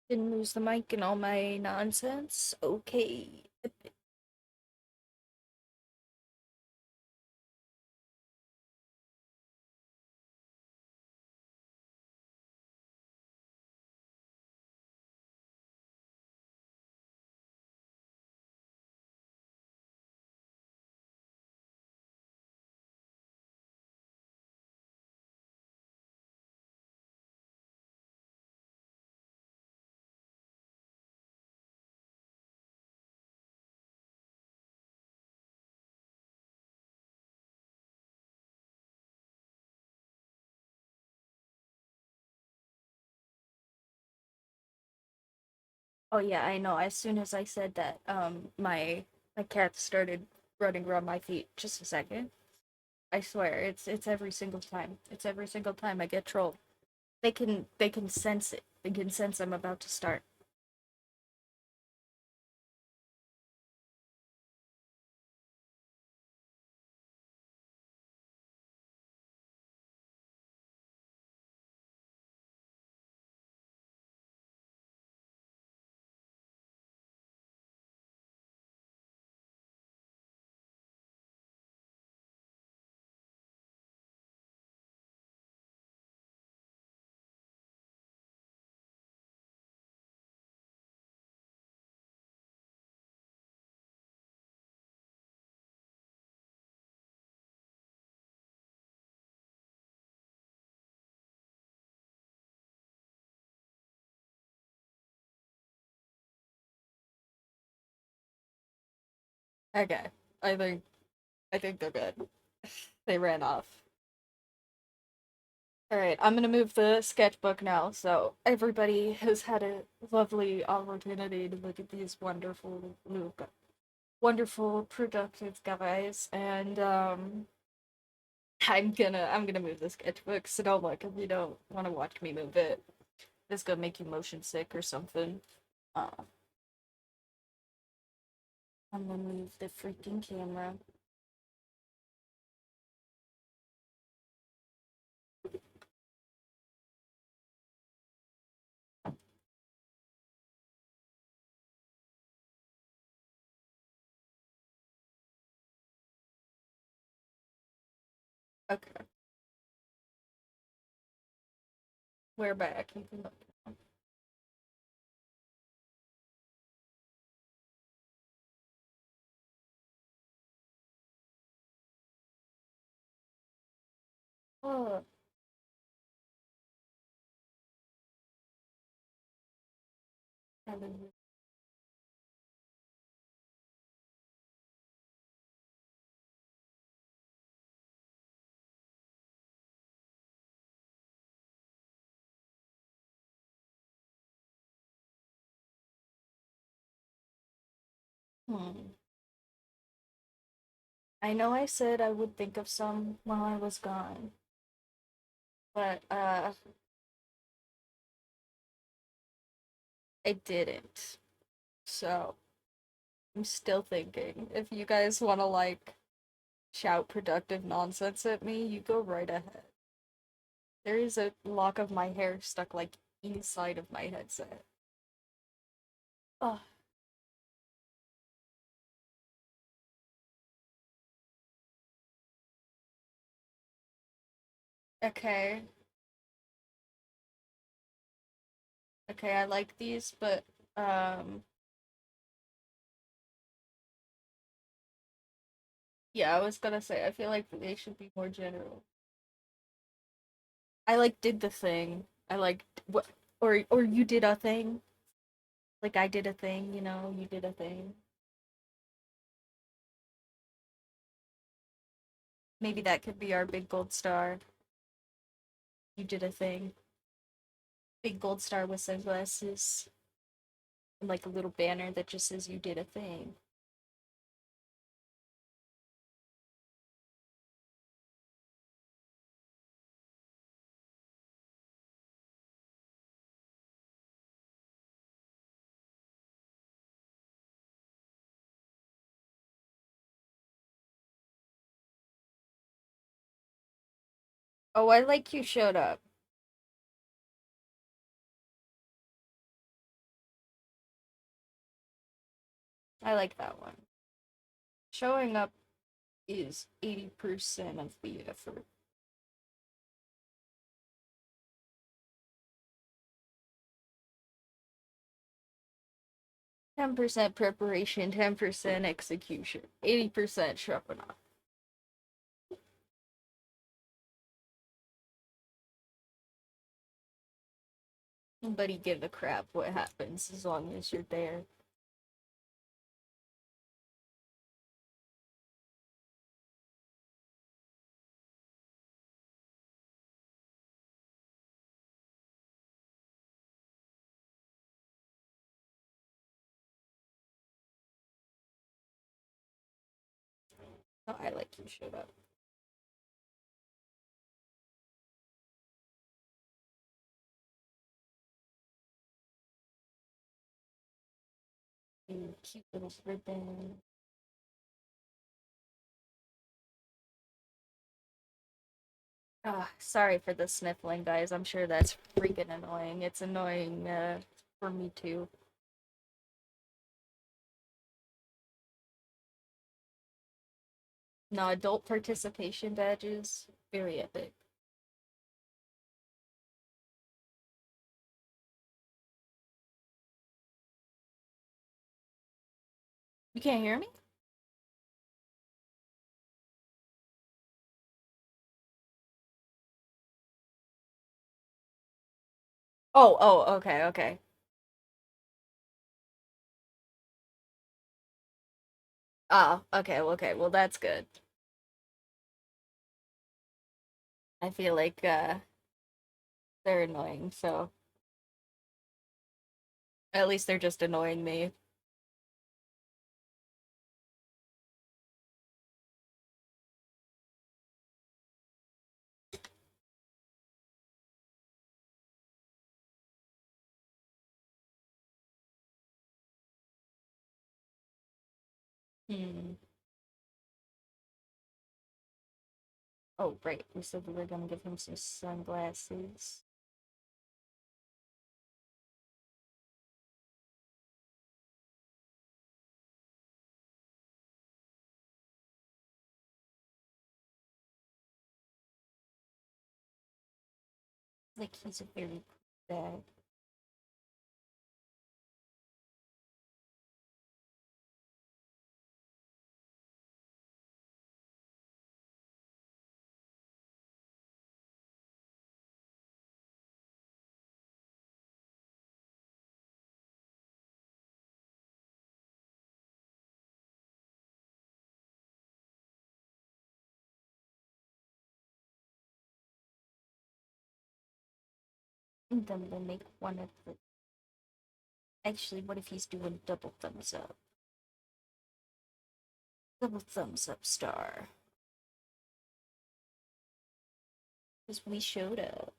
Didn't lose the mic and all my nonsense. Okay. Oh yeah, I know. As soon as I said that, my cat started running around my feet. Just a second. I swear, it's every single time. It's every single time I get trolled. They can sense it. They can sense I'm about to start. Okay. I think I think they're good. They ran off. Alright, I'm gonna move the sketchbook now, so everybody has had a lovely opportunity to look at these wonderful, productive guys, and I'm gonna move the sketchbook, so don't look if you don't wanna watch me move it. It's gonna make you motion sick or something. Uh, I'm gonna move the freaking camera. Okay, we're back. You can look. Oh, and then- hmm. I know I said I would think of some while I was gone, but I didn't. So I'm still thinking. If you guys want to like shout productive nonsense at me, you go right ahead. There is a lock of my hair stuck like inside of my headset. Oh, okay. Okay, I like these, but um yeah, I was gonna say I feel like they should be more general. I like did the thing. I like what or you did a thing. Like I did a thing, you did a thing. Maybe that could be our big gold star. You did a thing. Big gold star with sunglasses. And like a little banner that just says you did a thing. Oh, I like you showed up. I like that one. Showing up is 80% of the effort. "10% preparation, 10% execution, 80% sharpen up." Nobody give a crap what happens as long as you're there. Oh, I like you showed up. You cute little ribbon. Ah, sorry for the sniffling, guys. I'm sure that's freaking annoying. It's annoying for me too. No, adult participation badges, very epic. You can't hear me? Okay, okay. Oh, okay, okay. Well, that's good. I feel like they're annoying, so at least they're just annoying me. Hmm. Oh, right. We said we were gonna give him some sunglasses. Like he's a very bad. And then they make one of the. Actually, what if he's doing double thumbs up? Double thumbs up star. Because we showed up.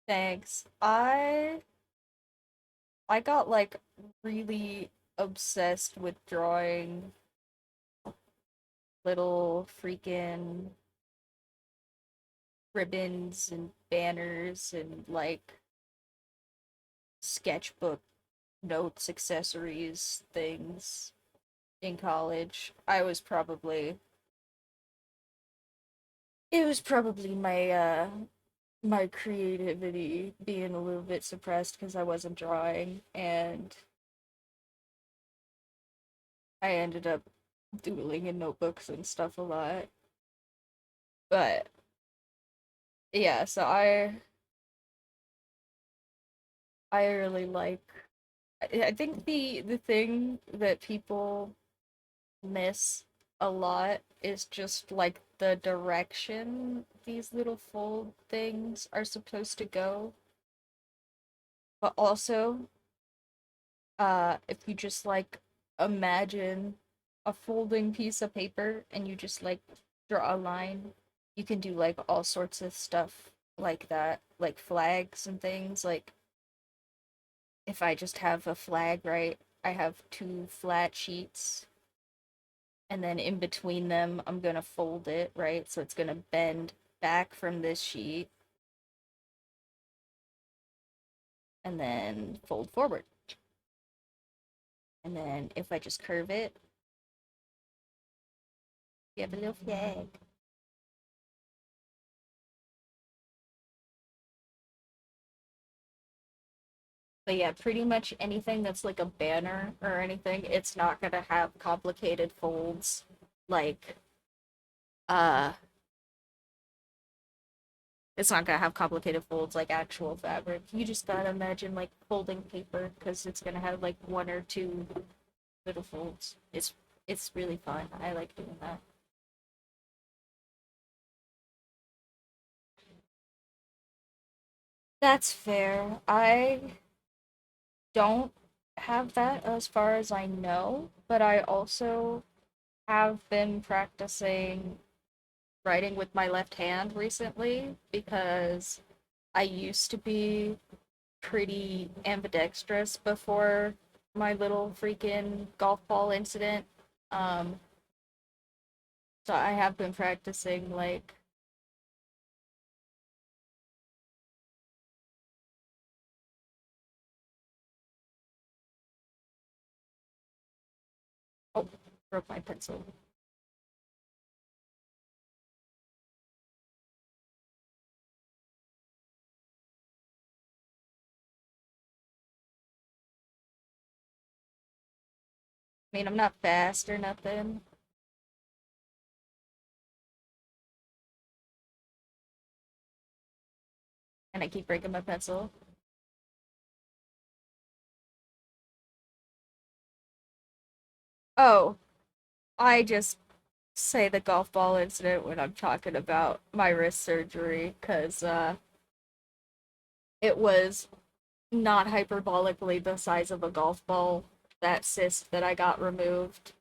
Thanks. I got like really obsessed with drawing little freaking ribbons and banners and like sketchbook notes, accessories, things in college. It was probably my creativity being a little bit suppressed because I wasn't drawing, and I ended up doodling in notebooks and stuff a lot. But yeah, so I really like. I think the thing that people miss a lot is just like the direction these little fold things are supposed to go. But also, if you just like imagine a folding piece of paper and you just like draw a line, you can do like all sorts of stuff like that, like flags and things. Like if I just have a flag, right? I have two flat sheets and then in between them, I'm gonna fold it, right? So it's gonna bend back from this sheet and then fold forward. And then if I just curve it, you have a little flag. But yeah, pretty much anything that's like a banner or anything, it's not gonna have complicated folds like uh it's not gonna have complicated folds like actual fabric. You just gotta imagine like folding paper because it's gonna have like one or two little folds. It's really fun. I like doing that. That's fair. I don't have that as far as I know, but I also have been practicing writing with my left hand recently because I used to be pretty ambidextrous before my little freaking golf ball incident. Um, so I have been practicing like oh, broke my pencil. I mean, I'm not fast or nothing, and I keep breaking my pencil. Oh, I just say the golf ball incident when I'm talking about my wrist surgery because it was not hyperbolically the size of a golf ball. That cyst that I got removed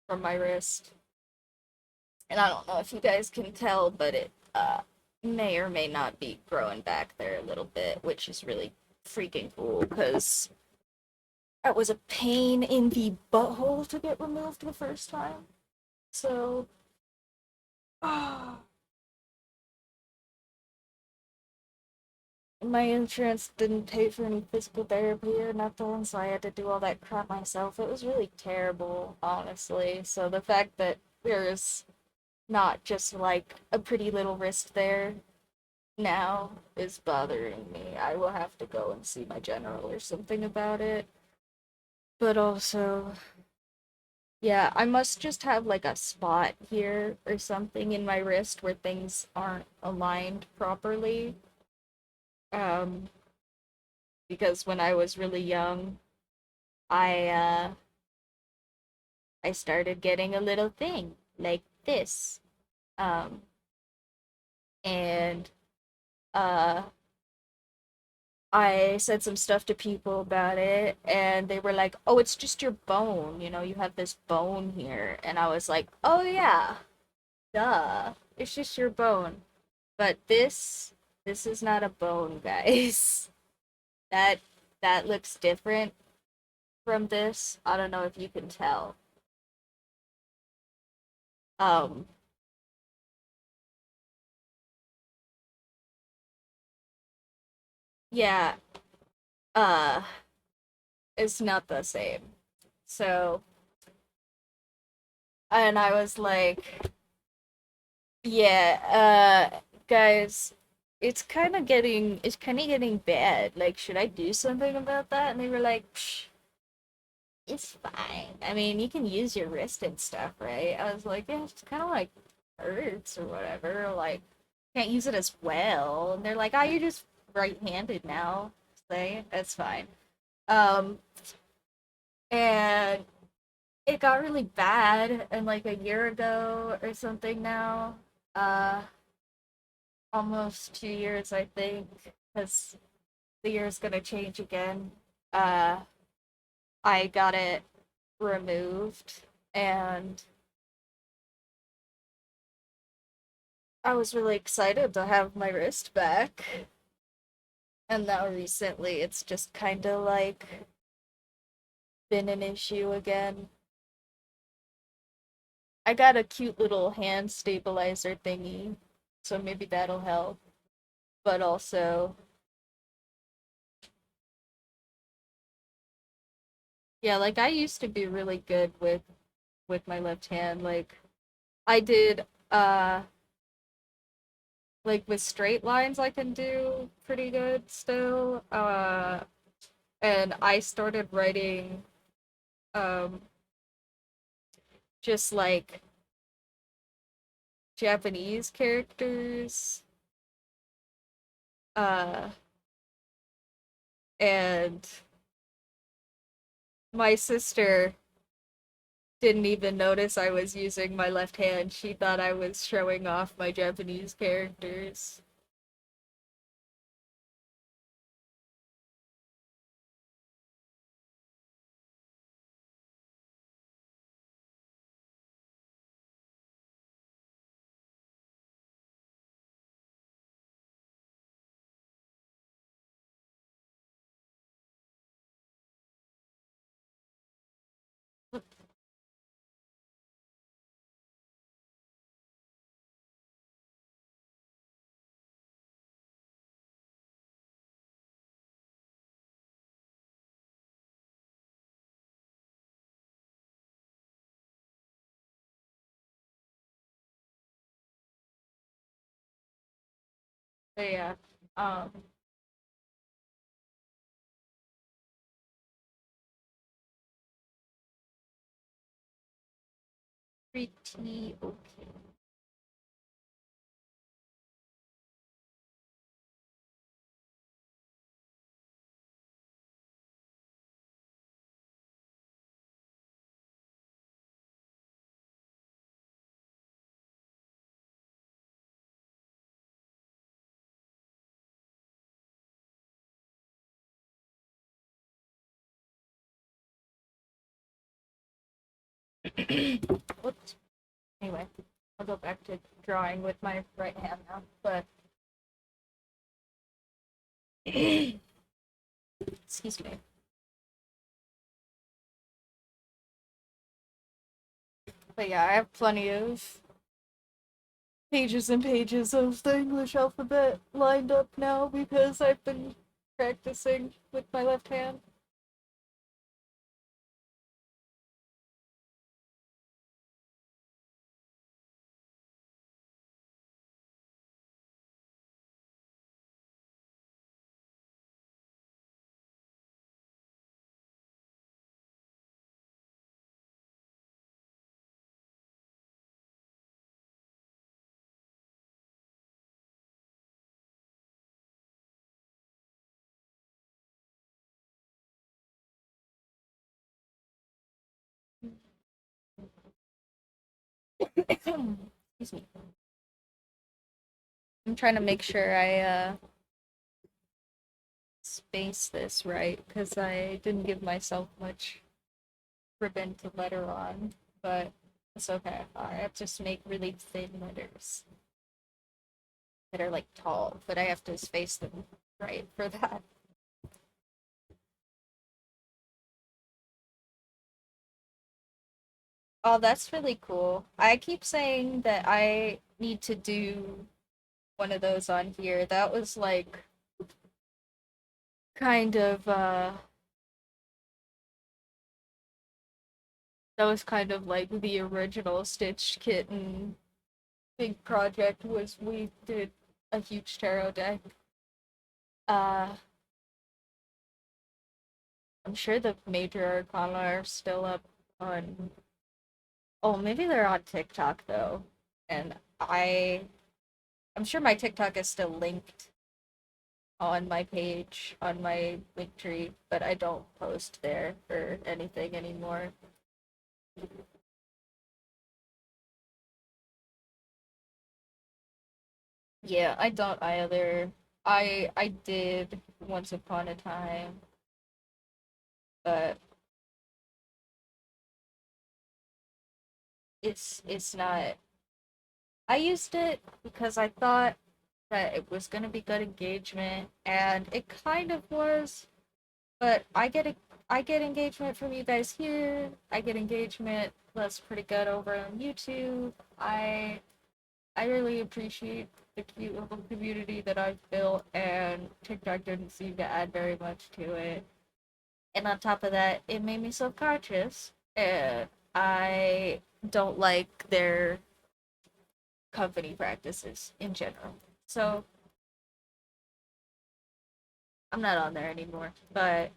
from my wrist, and I don't know if you guys can tell, but it may or may not be growing back there a little bit, which is really freaking cool because that was a pain in the butthole to get removed the first time. So, my insurance didn't pay for any physical therapy or nothing, so I had to do all that crap myself. It was really terrible, honestly. So the fact that there's not just like a pretty little wrist there now is bothering me. I will have to go and see my general or something about it. But also, yeah, I must just have like a spot here or something in my wrist where things aren't aligned properly. Um, because when I was really young, I I started getting a little thing like this. Um, and uh I said some stuff to people about it, and they were like, "Oh, it's just your bone. You know, you have this bone here." And I was like, "Oh yeah, duh. It's just your bone." But this is not a bone, guys. That that looks different from this. I don't know if you can tell. Um, yeah, uh, it's not the same. So, and I was like, yeah, guys, it's kind of getting bad. Like, should I do something about that? And they were like, Psh, it's fine. I mean, you can use your wrist and stuff, right? I was like, yeah, it's kind of like hurts or whatever. Like, can't use it as well. And they're like, oh, you're just right-handed now. Say, that's fine. Um, and it got really bad, and like a year ago or something now. Uh, almost 2 years, I think, because the year's gonna change again. Uh, I got it removed, and I was really excited to have my wrist back. And now recently, it's just kind of like been an issue again. I got a cute little hand stabilizer thingy, so maybe that'll help. But also, yeah, like I used to be really good with my left hand. Like I did like with straight lines I can do pretty good still. And I started writing um just like Japanese characters uh and my sister didn't even notice I was using my left hand. She thought I was showing off my Japanese characters. But yeah, um, pretty okay. Whoops. Anyway, I'll go back to drawing with my right hand now. But excuse me. But yeah, I have plenty of pages and pages of the English alphabet lined up now because I've been practicing with my left hand. Excuse me. I'm trying to make sure I space this right because I didn't give myself much ribbon to letter on, but it's okay. I have to just make really thin letters that are like tall, but I have to space them right for that. Oh, that's really cool. I keep saying that I need to do one of those on here. That was like kind of that was kind of like the original Stitch Kitten big project was we did a huge tarot deck. Uh I'm sure the major arcana are still up on oh maybe they're on TikTok though. And I'm sure my TikTok is still linked on my page, on my link tree, but I don't post there for anything anymore. Yeah, I don't either. I did once upon a time, but it's not. I used it because I thought that it was gonna be good engagement, and it kind of was. But I get engagement from you guys here. I get engagement that's pretty good over on YouTube. I really appreciate the cute little community that I've built, and TikTok didn't seem to add very much to it. And on top of that, it made me self-conscious, and I don't like their company practices in general. So I'm not on there anymore. But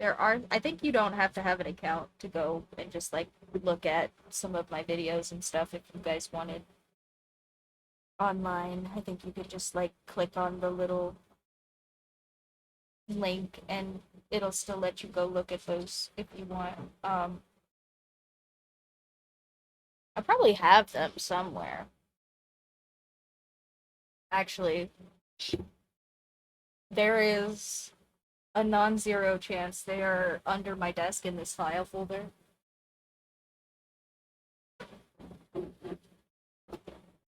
I think you don't have to have an account to go and just like look at some of my videos and stuff if you guys wanted online. I think you could just like click on the little link and it'll still let you go look at those if you want. I probably have them somewhere. Actually, there is a non-zero chance they are under my desk in this file folder.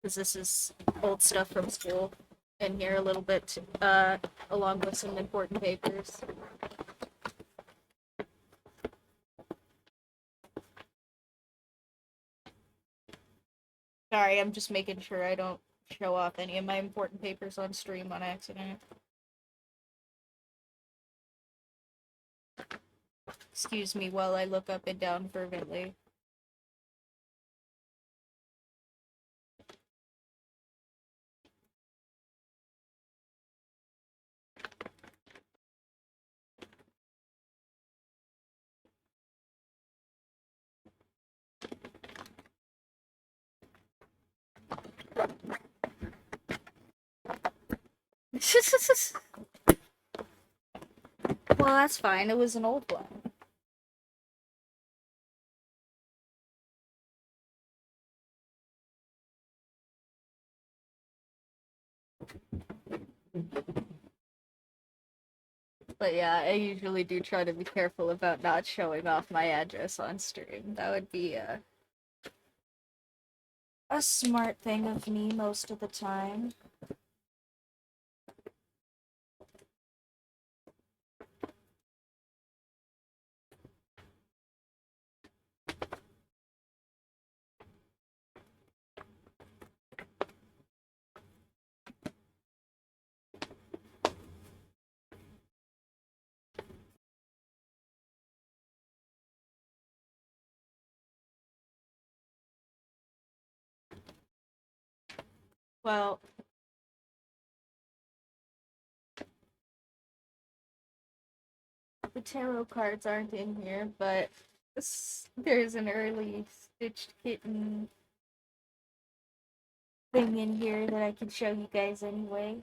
Because this is old stuff from school in here a little bit, along with some important papers. Sorry, I'm just making sure I don't show off any of my important papers on stream on accident. Excuse me while I look up and down fervently. Well, that's fine. It was an old one. But yeah, I usually do try to be careful about not showing off my address on stream. That would be a smart thing of me most of the time. Well, the tarot cards aren't in here, but there's an early Stitched Kitten thing in here that I can show you guys anyway.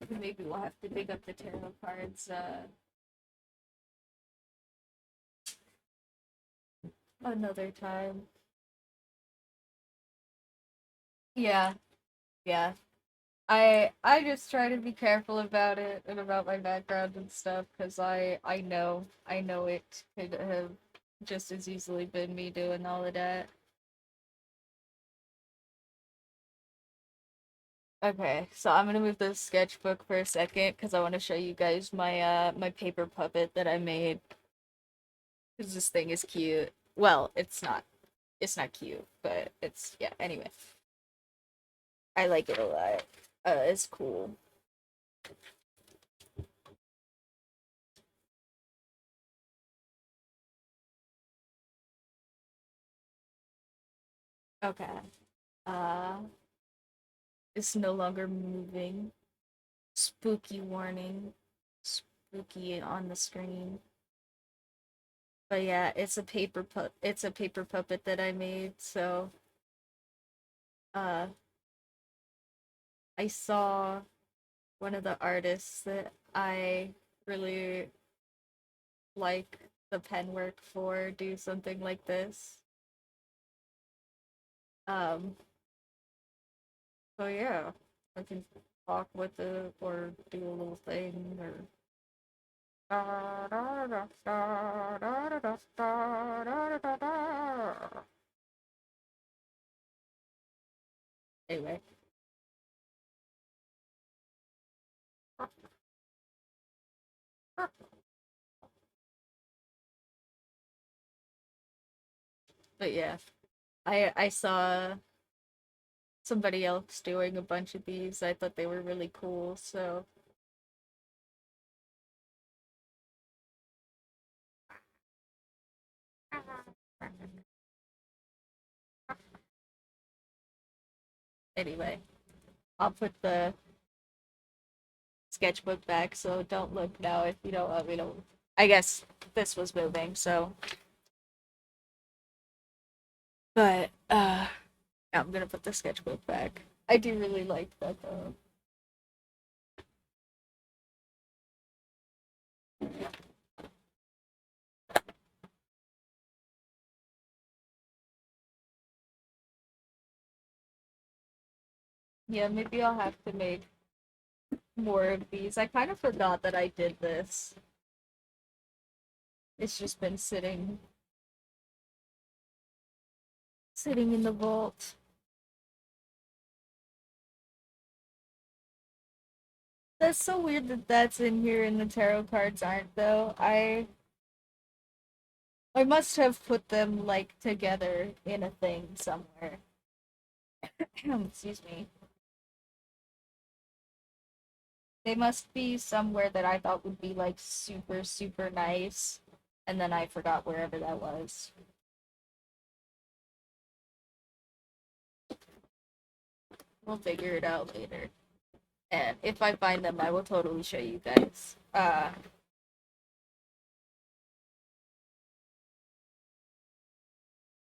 Maybe we'll have to dig up the tarot cards another time. Yeah, yeah. I just try to be careful about it and about my background and stuff because I know it could have just as easily been me doing all of that. Okay, so I'm gonna move the sketchbook for a second because I want to show you guys my paper puppet that I made because this thing is cute. Well, it's not cute, but it's yeah. Anyway, I like it a lot. It's cool. Okay. Uh, it's no longer moving. Spooky warning. Spooky on the screen. But yeah, it's a paper puppet that I made, so uh I saw one of the artists that I really like the pen work for do something like this. Um so yeah, I can talk with it or do a little thing or anyway. But yeah, I saw somebody else doing a bunch of these. I thought they were really cool. So anyway, I'll put the sketchbook back. So don't look now if you don't want me to. I guess this was moving. So, but I'm gonna put the sketchbook back. I do really like that though. Yeah, maybe I'll have to make more of these. I kind of forgot that I did this. It's just been sitting in the vault. That's so weird that that's in here and the tarot cards aren't though. I must have put them like together in a thing somewhere. Excuse me. They must be somewhere that I thought would be like super super nice and then I forgot wherever that was. We'll figure it out later. And if I find them, I will totally show you guys.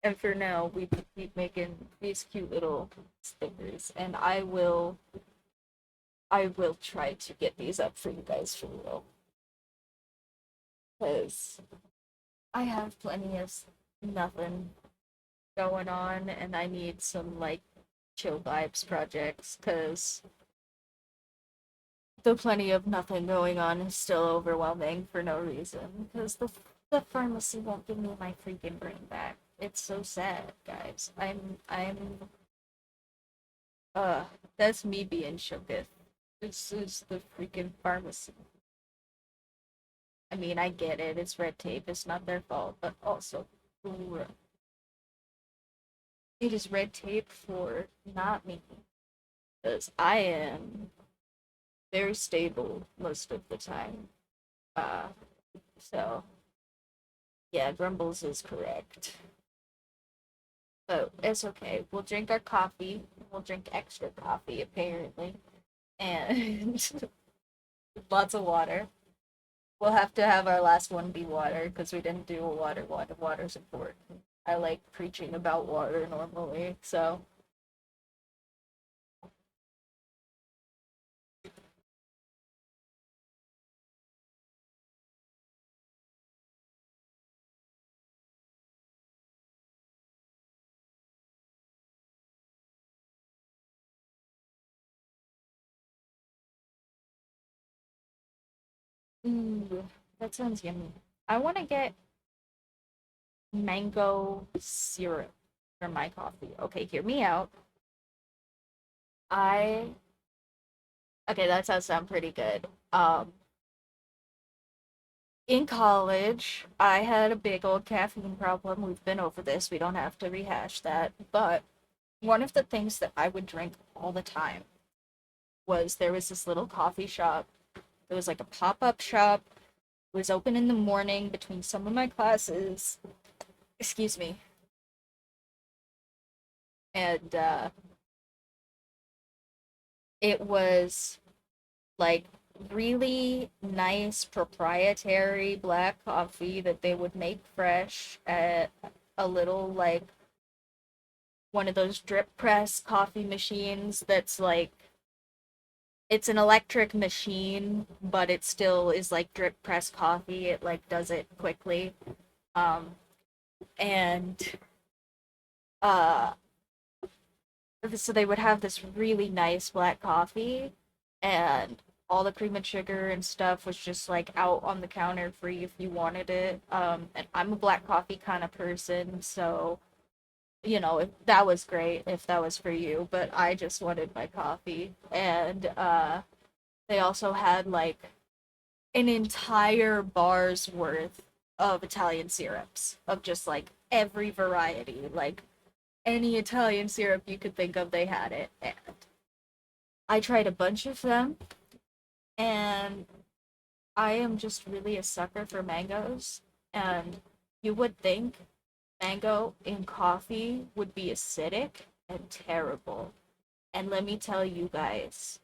And for now, we keep making these cute little stickers, and I will try to get these up for you guys for real, because I have plenty of nothing going on, and I need some like chill vibes projects, because the plenty of nothing going on is still overwhelming for no reason, because the pharmacy won't give me my freaking brain back. It's so sad, guys. Uh, that's me being shooketh. This is the freaking pharmacy. I mean, I get it. It's red tape. It's not their fault, but also, it is red tape for not me, because I am very stable most of the time. Uh, so yeah, Grumbles is correct. But it's okay. We'll drink our coffee. We'll drink extra coffee, apparently, and lots of water. We'll have to have our last one be water because we didn't do a water one. Water's important. I like preaching about water normally, so. Ooh, that sounds yummy. I want to get mango syrup for my coffee. Okay, hear me out. I okay, that does sound pretty good. In college, I had a big old caffeine problem. We've been over this. We don't have to rehash that. But one of the things that I would drink all the time was there was this little coffee shop. It was like a pop-up shop. It was open in the morning between some of my classes. Excuse me. And it was like really nice proprietary black coffee that they would make fresh at a little like one of those drip press coffee machines that's like it's an electric machine but it still is like drip press coffee. It like does it quickly. um and uh so they would have this really nice black coffee and all the cream and sugar and stuff was just like out on the counter free if you wanted it. And I'm a black coffee kind of person, so you know, if that was great if that was for you, but I just wanted my coffee. And they also had like an entire bar's worth of Italian syrups of just like every variety. Like any Italian syrup you could think of, they had it. And I tried a bunch of them, and I am just really a sucker for mangoes. And you would think mango in coffee would be acidic and terrible. And let me tell you guys,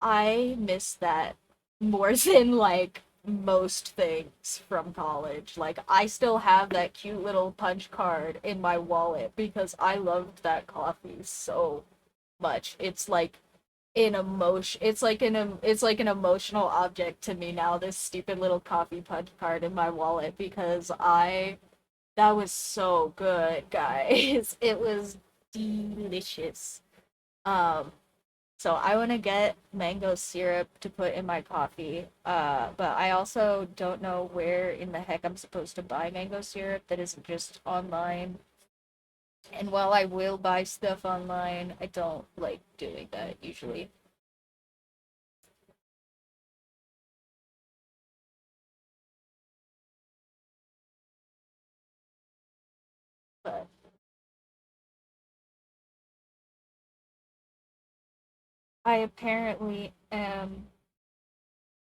I miss that more than like most things from college. Like I still have that cute little punch card in my wallet because I loved that coffee so much. It's like an emotion. It's like an emotional object to me now, this stupid little coffee punch card in my wallet, because I that was so good, guys. It was delicious. Um so I want to get mango syrup to put in my coffee. But I also don't know where in the heck I'm supposed to buy mango syrup that isn't just online. And while I will buy stuff online, I don't like doing that usually. But I apparently am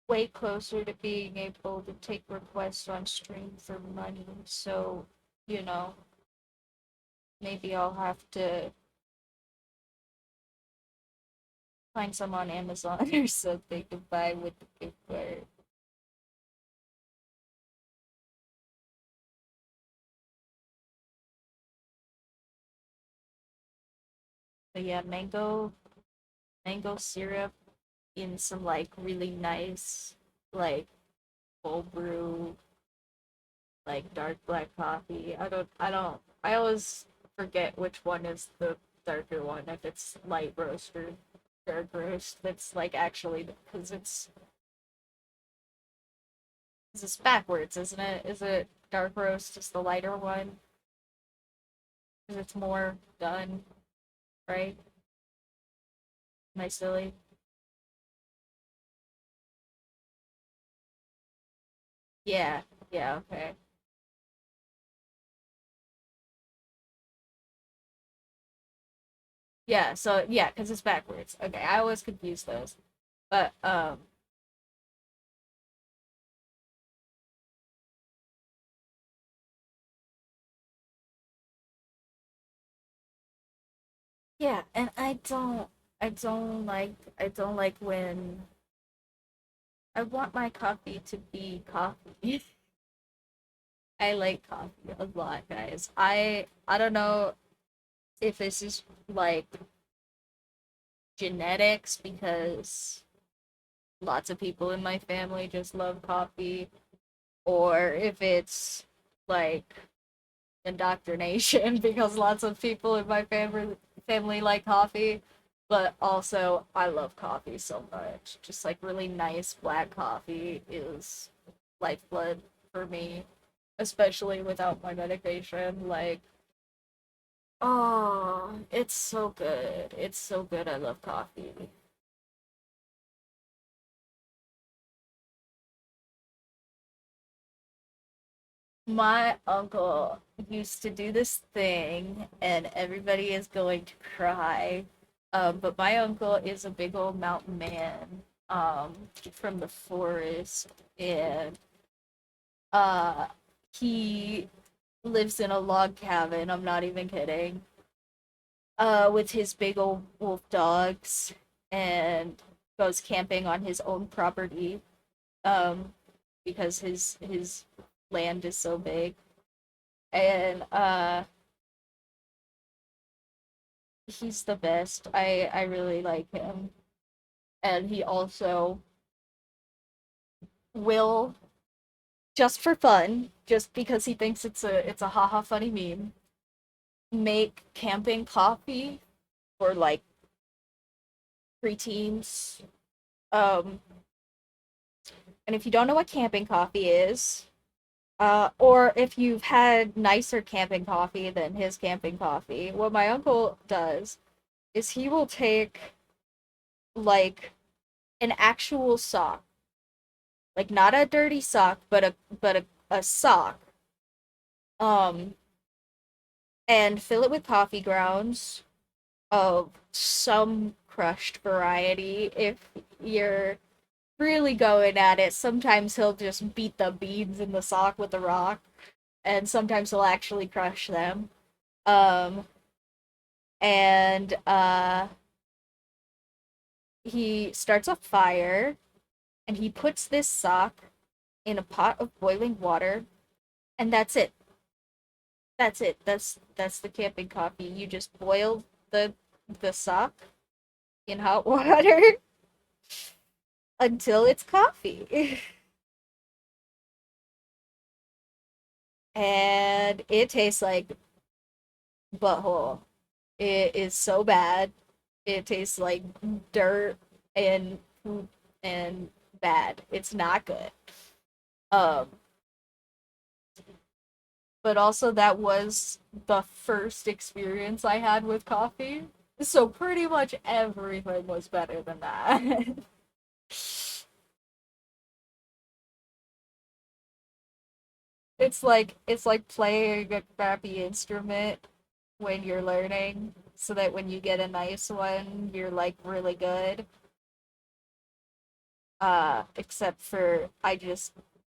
way closer to being able to take requests on stream for money. So, you know, maybe I'll have to find some on Amazon or something to buy with the gift card. But yeah, mango syrup in some like really nice like cold brew like dark black coffee. I always forget which one is the darker one, if it's light roast or dark roast. That's like actually because it's backwards, isn't it? Is it dark roast is the lighter one? Because it's more done, right? Am I silly? Yeah, yeah, okay. Yeah, so yeah, because it's backwards. Okay, I always confuse those. But yeah, and I don't like when I want my coffee to be coffee. I like coffee a lot, guys. I don't know if this is like genetics because lots of people in my family just love coffee, or if it's like indoctrination because lots of people in my family like coffee, but also I love coffee so much. Just like really nice black coffee is lifeblood for me, especially without my medication. Like, oh, it's so good. It's so good. I love coffee. My uncle used to do this thing, and everybody is going to cry. But my uncle is a big old mountain man, from the forest, and uh, he lives in a log cabin. I'm not even kidding. With his big old wolf dogs, and goes camping on his own property. Um, because his land is so big, and he's the best. I really like him, and he also will, just for fun, just because he thinks it's a haha funny meme, make camping coffee for like preteens. Um, and if you don't know what camping coffee is, or if you've had nicer camping coffee than his camping coffee, what my uncle does is he will take like an actual sock, like not a dirty sock, but a sock, Um, and fill it with coffee grounds of some crushed variety. If you're really going at it, sometimes he'll just beat the beans in the sock with a rock, and sometimes he'll actually crush them. Um, and he starts a fire, and he puts this sock in a pot of boiling water, and that's it. That's it. That's the camping coffee. You just boil the sock in hot water until it's coffee. And it tastes like butthole. It is so bad. It tastes like dirt and poop and bad. It's not good. Um, but also that was the first experience I had with coffee. So pretty much everything was better than that. It's like playing a crappy instrument when you're learning, so that when you get a nice one, you're like really good. Except for I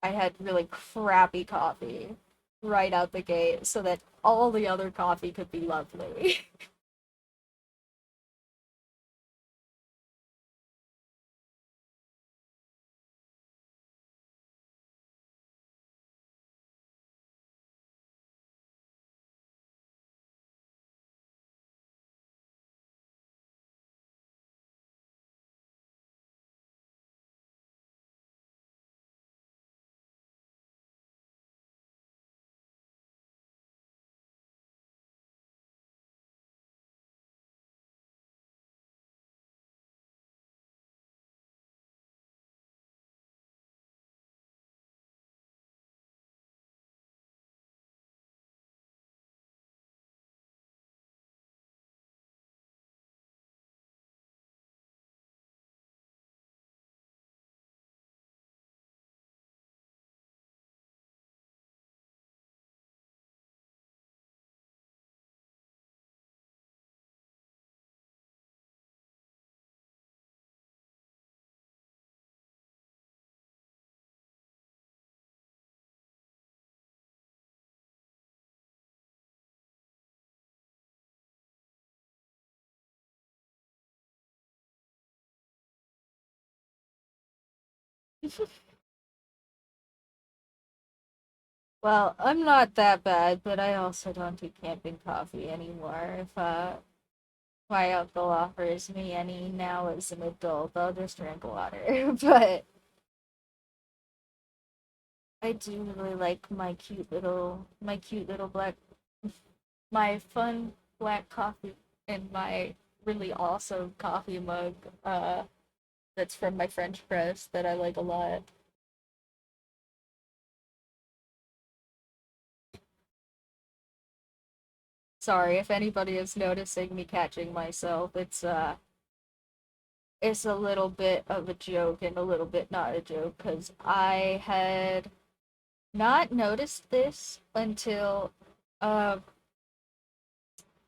had really crappy coffee right out the gate, so that all the other coffee could be lovely. Well, I'm not that bad, but I also don't do camping coffee anymore. If my uncle offers me any now as an adult, I'll just drink water. But I do really like my cute little black, my fun black coffee and my really awesome coffee mug. That's from my French press that I like a lot. Sorry if anybody is noticing me catching myself. It's a little bit of a joke and a little bit not a joke because I had not noticed this until uh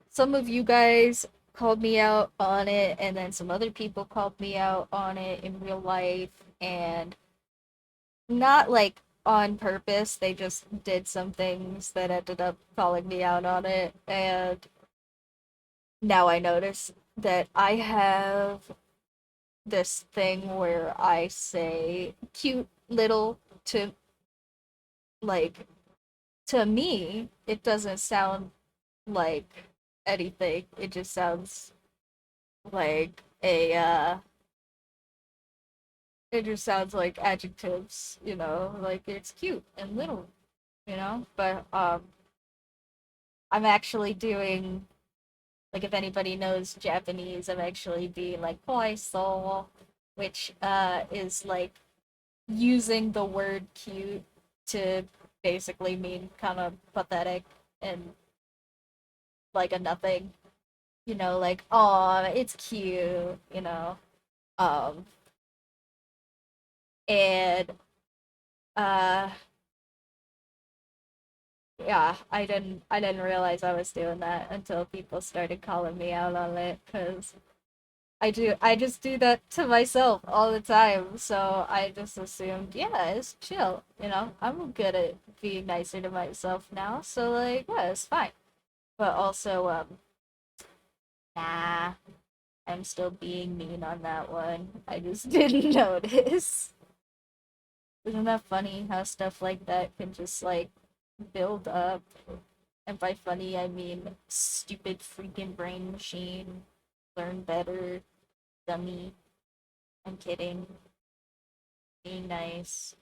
some of you guys called me out on it, and then some other people called me out on it in real life, and not like on purpose. They just did some things that ended up calling me out on it, and now I notice that I have this thing where I say cute little to like to me, it doesn't sound like anything. It just sounds like a it just sounds like adjectives, like it's cute and little, But I'm actually doing, like, if anybody knows Japanese, I'm actually being like so, which is like using the word cute to basically mean kind of pathetic and like a nothing, like, oh, it's cute, Um and uh Yeah, I didn't realize I was doing that until people started calling me out on it because I just do that to myself all the time. So I just assumed, yeah, it's chill. I'm good at being nicer to myself now. So like, yeah, it's fine. But also, nah, I'm still being mean on that one. I just didn't notice. Isn't that funny how stuff like that can just like build up? And by funny, I mean stupid freaking brain machine. Learn better, dummy. I'm kidding. Being nice.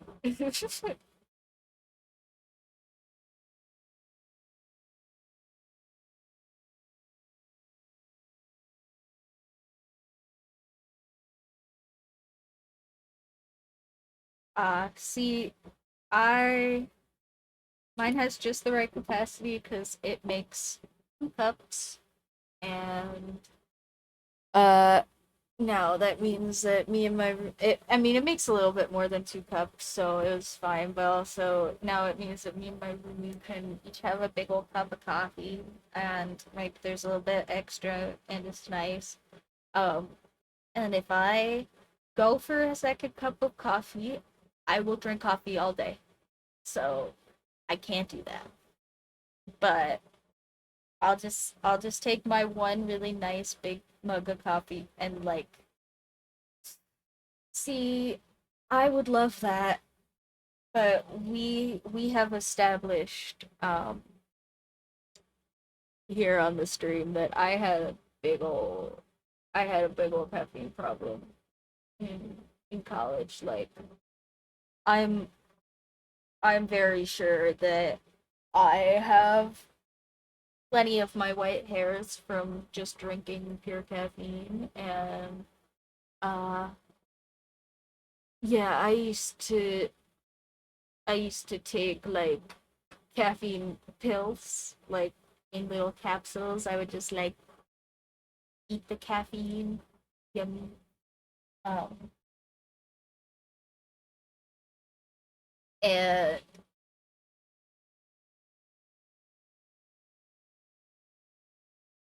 See, I mine has just the right capacity because it makes 2 cups, and uh, no, that means that me and my I mean, it makes a little bit more than 2 cups, so it was fine. But also now it means that me and my roomie can each have a big old cup of coffee, and like there's a little bit extra, and it's nice. Um, and if I go for a second cup of coffee, I will drink coffee all day. So I can't do that. But I'll just take my one really nice big mug of coffee and like see, I would love that, but we have established here on the stream that I had a big old caffeine problem in in college. Like I'm I'm very sure that I have plenty of my white hairs from just drinking pure caffeine, and uh yeah, I used to take like caffeine pills like in little capsules. I would just like eat the caffeine. Yummy. Um and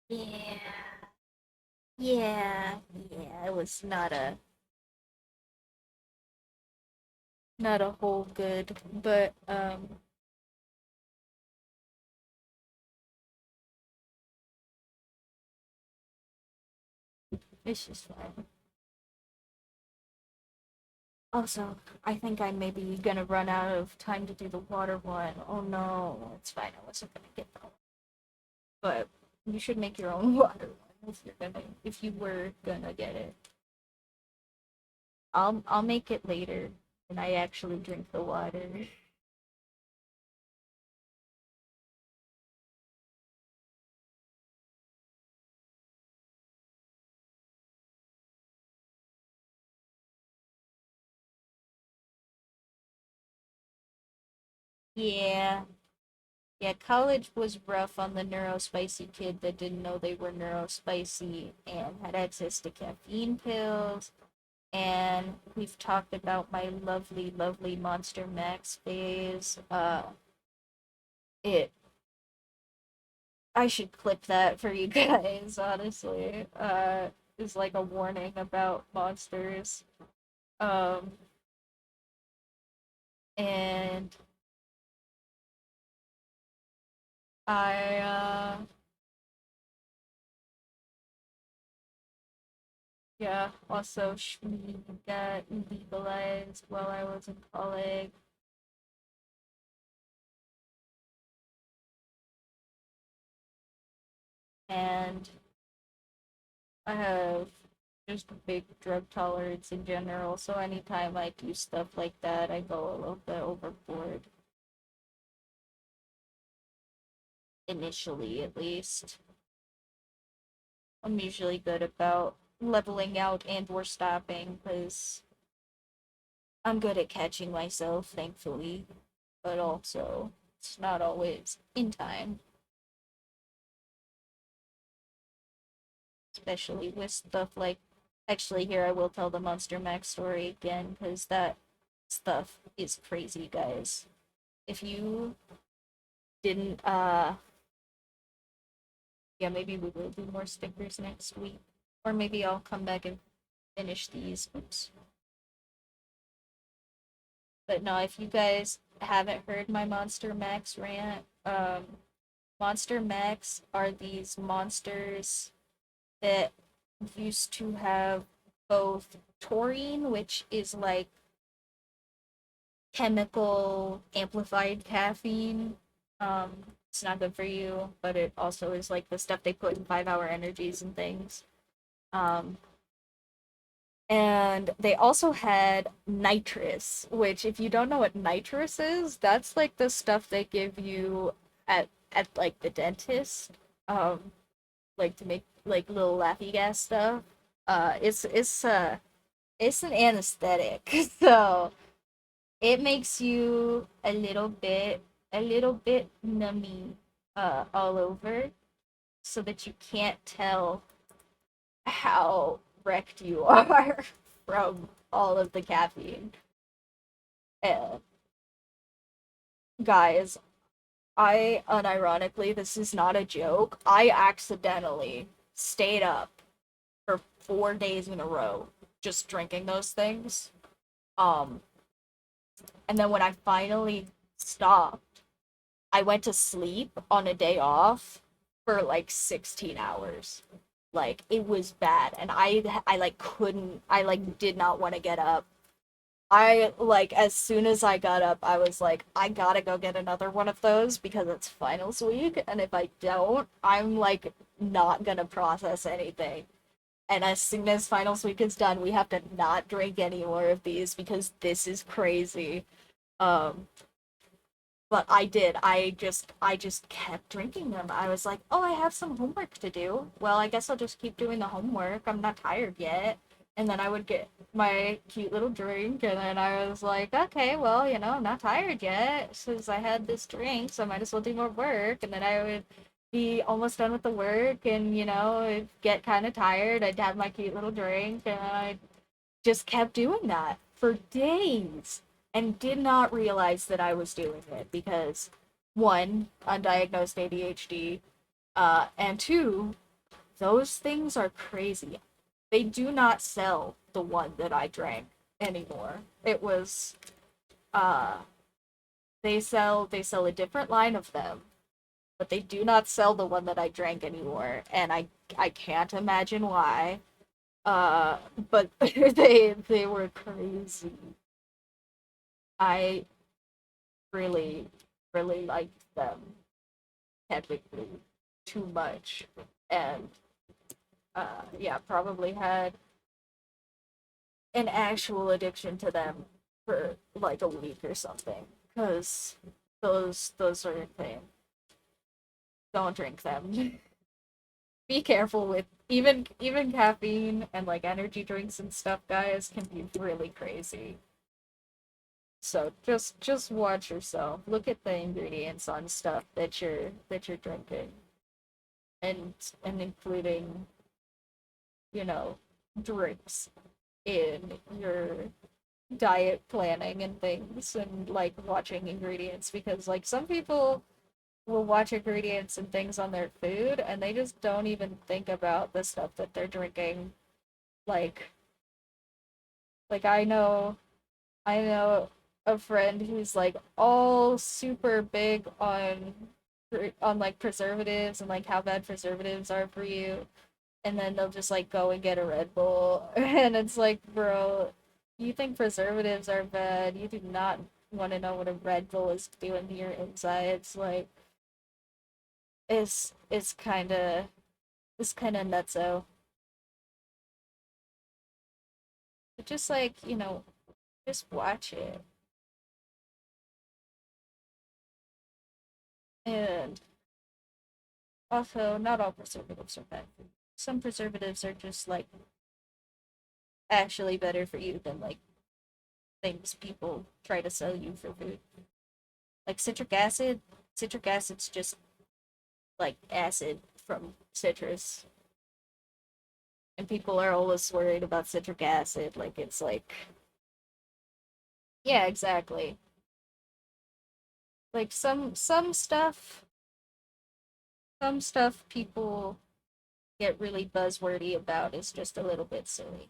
yeah, yeah, it was not a whole good, but it's just fine. Also, I think I may be gonna run out of time to do the water one. Oh no, it's fine. I wasn't gonna get that one. But you should make your own water one if you were gonna get it. I'll make it later and I actually drink the water. Yeah. Yeah, college was rough on the neurospicy kid that didn't know they were neurospicy and had access to caffeine pills. And we've talked about my lovely, lovely Monster Max phase. It I should clip that for you guys, honestly. Is like a warning about monsters. Um, and I, yeah, also Shmi got legalized while I was in college. And I have just a big drug tolerance in general, so anytime I do stuff like that, I go a little bit overboard. Initially, at least. I'm usually good about leveling out and or stopping because I'm good at catching myself, thankfully, but also it's not always in time, especially with stuff like. Actually, here I will tell the Monster Max story again because that stuff is crazy, guys. If you didn't yeah, maybe we will do more stickers next week. Or maybe I'll come back and finish these. Oops. But no, if you guys haven't heard my Monster Max rant, Monster Max are these monsters that used to have both taurine, which is like chemical amplified caffeine. It's not good for you, but it also is like the stuff they put in 5 hour energies and things. Um, and they also had nitrous, which if you don't know what nitrous is, that's like the stuff they give you at like the dentist, um, like to make like little laughy gas stuff. It's an anesthetic, so it makes you a little bit nummy all over so that you can't tell how wrecked you are from all of the caffeine. And guys, I unironically, this is not a joke. I accidentally stayed up for 4 days in a row just drinking those things. Um, and then when I finally stopped, I went to sleep on a day off for like 16 hours. Like it was bad and I like couldn't I like did not want to get up. I like as soon as I got up, I was like I got to go get another one of those because it's finals week and if I don't, I'm like not going to process anything. And as soon as finals week is done, we have to not drink any more of these because this is crazy. Um but I did. I just kept drinking them. I was like, "Oh, I have some homework to do. Well, I guess I'll just keep doing the homework. I'm not tired yet." And then I would get my cute little drink and then I was like, "Okay, well, I'm not tired yet since I had this drink, so I might as well do more work." And then I would be almost done with the work and, I'd get kind of tired. I'd have my cute little drink and I just kept doing that for days and did not realize that I was doing it because one, undiagnosed ADHD, and two, those things are crazy. They do not sell the one that I drank anymore. It was uh they sell a different line of them, but they do not sell the one that I drank anymore, and I can't imagine why. But they were crazy. I really, really liked them technically too much. And yeah, probably had an actual addiction to them for like a week or something. Because those sort of things. Don't drink them. Be careful with even caffeine and like energy drinks and stuff, guys, can be really crazy. So just watch yourself. Look at the ingredients on stuff that you're drinking, and including you know drinks in your diet planning and things, and like watching ingredients because like some people will watch ingredients and things on their food and they just don't even think about the stuff that they're drinking. Like like I know a friend who's like all super big on like preservatives and like how bad preservatives are for you, and then they'll just like go and get a Red Bull and it's like, bro, you think preservatives are bad? You do not want to know what a Red Bull is doing to your insides. Like it's kind of nutso. But just like just watch it. And also, not all preservatives are bad. Some preservatives are just like actually better for you than like things people try to sell you for food. Like citric acid. Citric acid's just like acid from citrus. And people are always worried about citric acid. Like it's like, yeah, exactly. Like some stuff people get really buzzwordy about is just a little bit silly.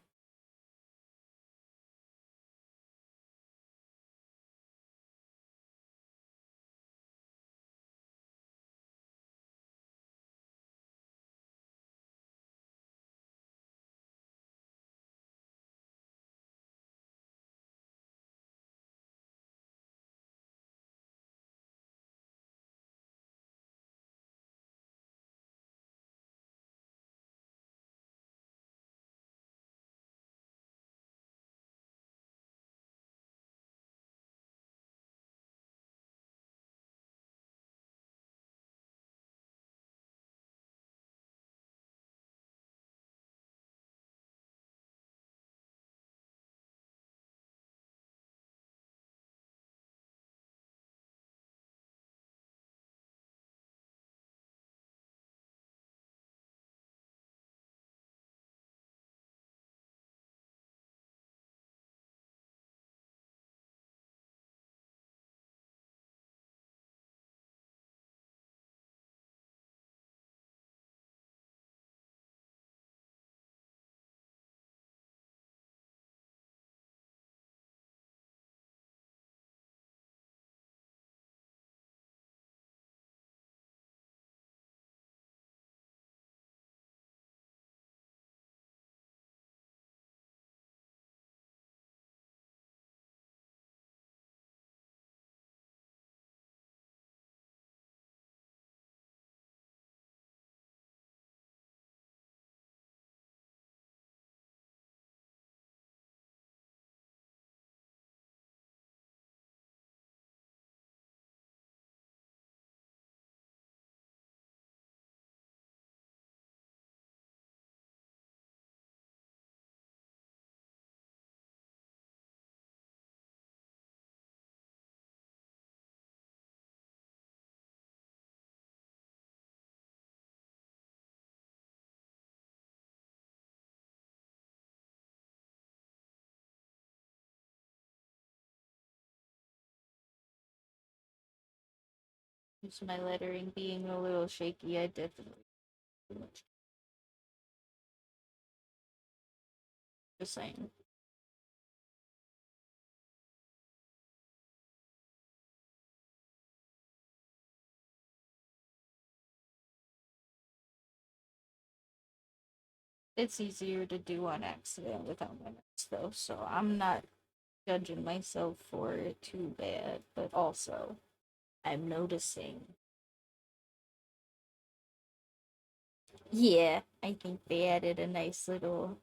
Just my lettering being a little shaky, I definitely too much. Just saying. It's easier to do on accident without my notes though, so I'm not judging myself for it too bad, but also I'm noticing. Yeah, I think they added a nice little.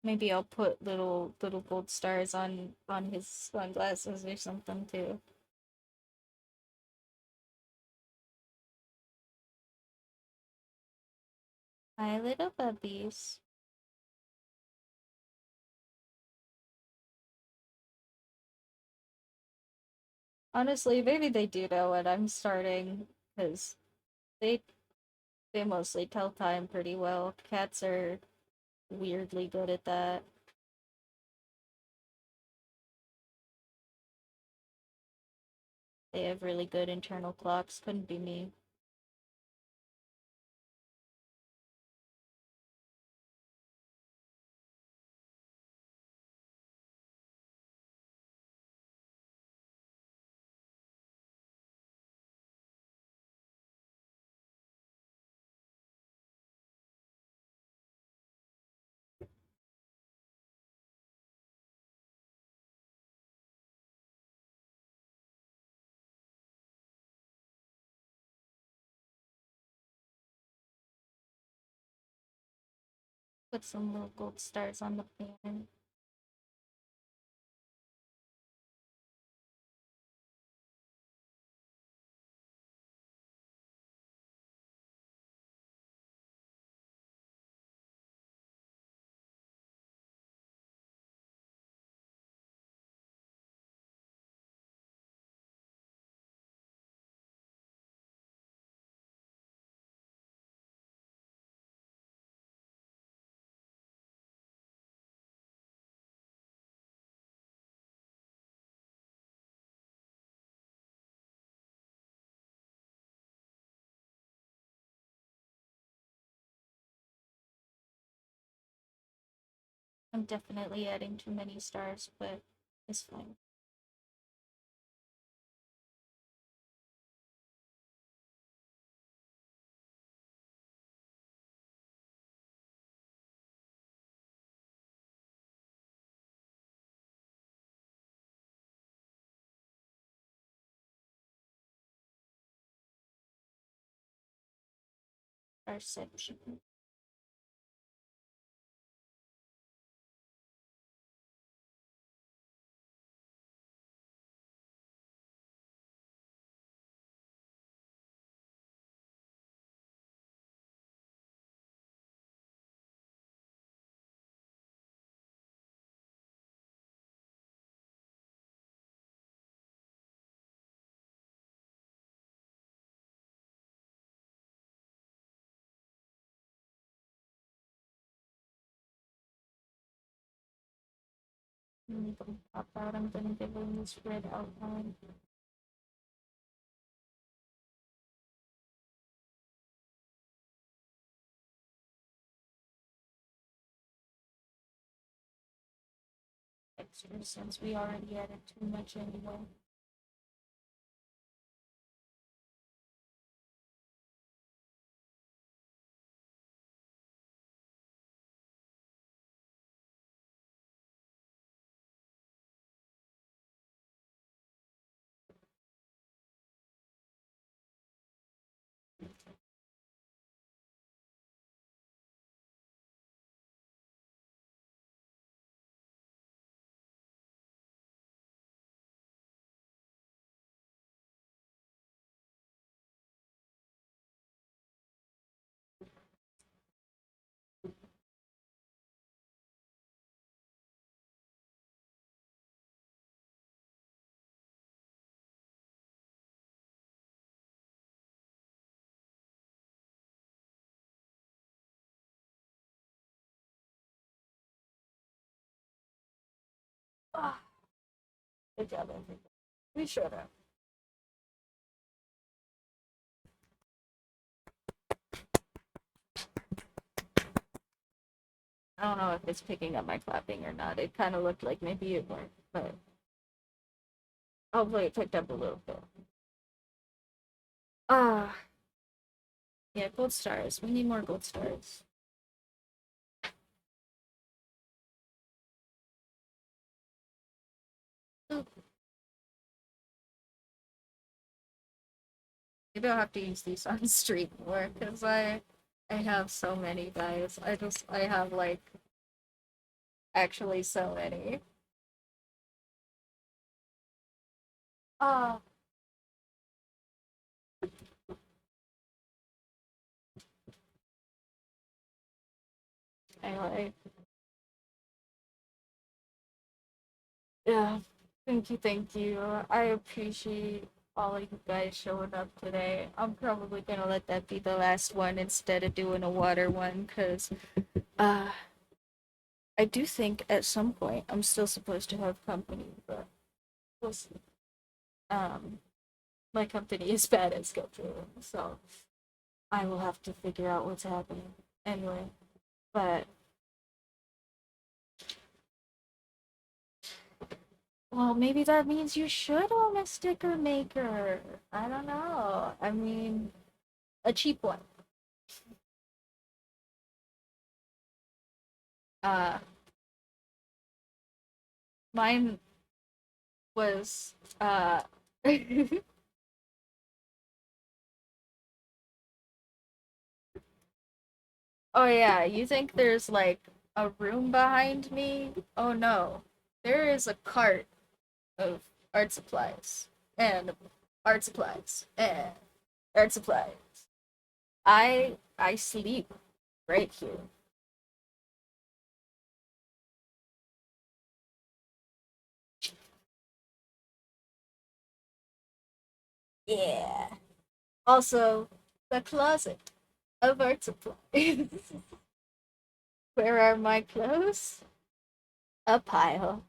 Maybe I'll put little gold stars on his sunglasses or something too. My little puppies. Honestly, maybe they do know when I'm starting, because they they mostly tell time pretty well. Cats are weirdly good at that. They have really good internal clocks. Couldn't be me. Put some little gold stars on the pan. I'm definitely adding too many stars, but it's fine. Perception. Let me go pop out. I'm gonna give them this red outline. Extra since we already added too much anyway. Ah, good job, everybody. We should have. I don't know if it's picking up my clapping or not. It kind of looked like maybe it weren't, but hopefully it picked up a little bit. Ah, yeah, gold stars. We need more gold stars. Maybe I'll have to use these on stream more because I have so many guys. I have like actually so many. Ah, anyway, yeah. Thank you, thank you. I appreciate all of you guys showing up today. I'm probably gonna let that be the last one instead of doing a water one because uh I do think at some point I'm still supposed to have company, but we'll see. Um my company is bad at scheduling, so I will have to figure out what's happening. Anyway, but well, maybe that means you should own a sticker maker. I don't know. I mean, a cheap one. Uh, mine was oh yeah, you think there's like a room behind me? Oh no. There is a cart of art supplies and art supplies and art supplies. I sleep right here. Yeah. Also, the closet of art supplies. Where are my clothes? A pile.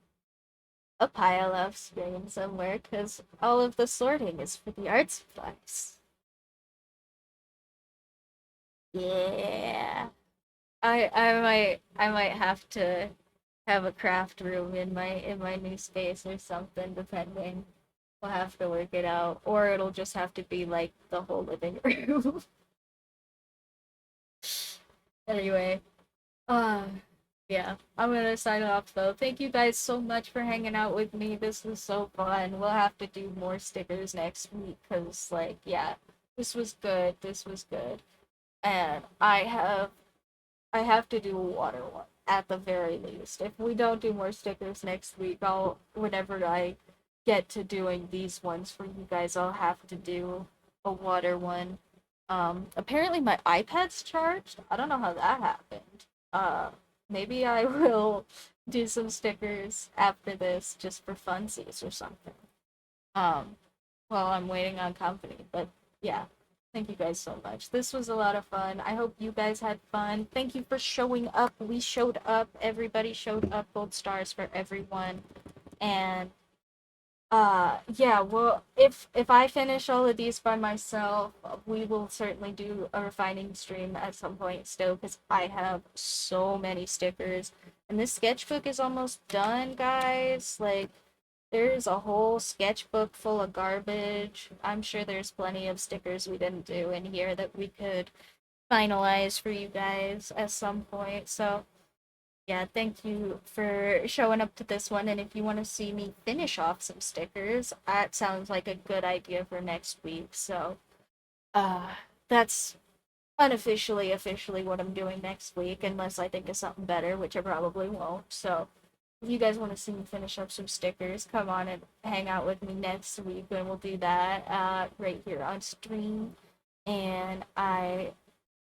A pile off screen somewhere, because all of the sorting is for the art supplies. Yeah. I might have to have a craft room in my new space or something, depending. We'll have to work it out, or it'll just have to be like the whole living room. Anyway, uh, yeah, I'm gonna sign off though. Thank you guys so much for hanging out with me. This was so fun. We'll have to do more stickers next week because, like, yeah, this was good. This was good, and I have to do a water one at the very least. If we don't do more stickers next week, whenever I get to doing these ones for you guys, I'll have to do a water one. Apparently my iPad's charged. I don't know how that happened. Uh, Maybe I will do some stickers after this just for funsies or something. Um, while I'm waiting on company. But yeah, thank you guys so much. This was a lot of fun. I hope you guys had fun. Thank you for showing up. We showed up. Everybody showed up. Gold stars for everyone. And yeah, well, if I finish all of these by myself, we will certainly do a refining stream at some point still because I have so many stickers. And this sketchbook is almost done, guys. Like, there's a whole sketchbook full of garbage. I'm sure there's plenty of stickers we didn't do in here that we could finalize for you guys at some point. So, yeah, thank you for showing up to this one. And if you want to see me finish off some stickers, that sounds like a good idea for next week. So, uh, that's officially what I'm doing next week, unless I think of something better, which I probably won't. So, if you guys want to see me finish up some stickers, come on and hang out with me next week, and we'll do that right here on stream. And I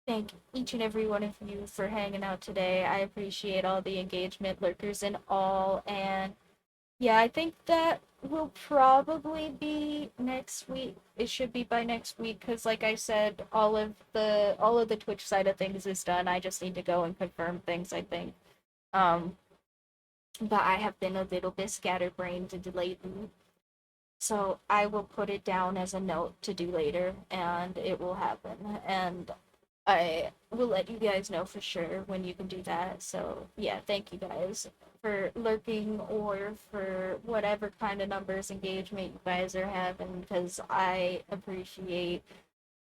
thank each and every one of you for hanging out today. I appreciate all the engagement, lurkers and all. And yeah, I think that will probably be next week. It should be by next week because, like I said, all of the Twitch side of things is done. I just need to go and confirm things, I think. Um, but I have been a little bit scatterbrained and delayed, so I will put it down as a note to do later, and it will happen. And I will let you guys know for sure when you can do that. So yeah, thank you guys for lurking or for whatever kind of numbers engagement you guys are having, because I appreciate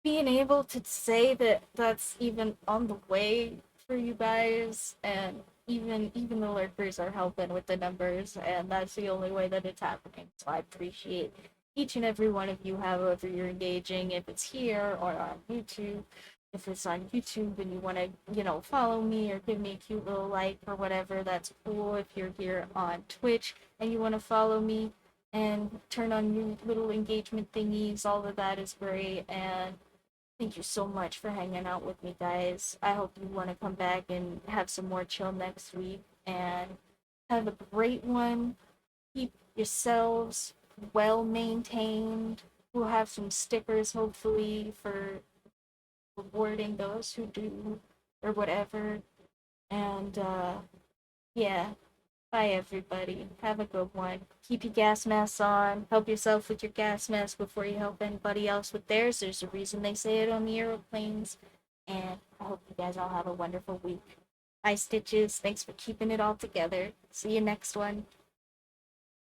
being able to say that that's even on the way for you guys, and even the lurkers are helping with the numbers, and that's the only way that it's happening. So I appreciate each and every one of you, however you're engaging, if it's here or on YouTube. If it's on YouTube and you want to, follow me or give me a cute little like or whatever, that's cool. If you're here on Twitch and you want to follow me and turn on your little engagement thingies, all of that is great. And thank you so much for hanging out with me, guys. I hope you want to come back and have some more chill next week. And have a great one. Keep yourselves well maintained. We'll have some stickers, hopefully, for rewarding those who do or whatever. And yeah, bye, everybody. Have a good one. Keep your gas masks on. Help yourself with your gas mask before you help anybody else with theirs. There's a reason they say it on the aeroplanes. And I hope you guys all have a wonderful week. Bye, Stitches. Thanks for keeping it all together. See you next one.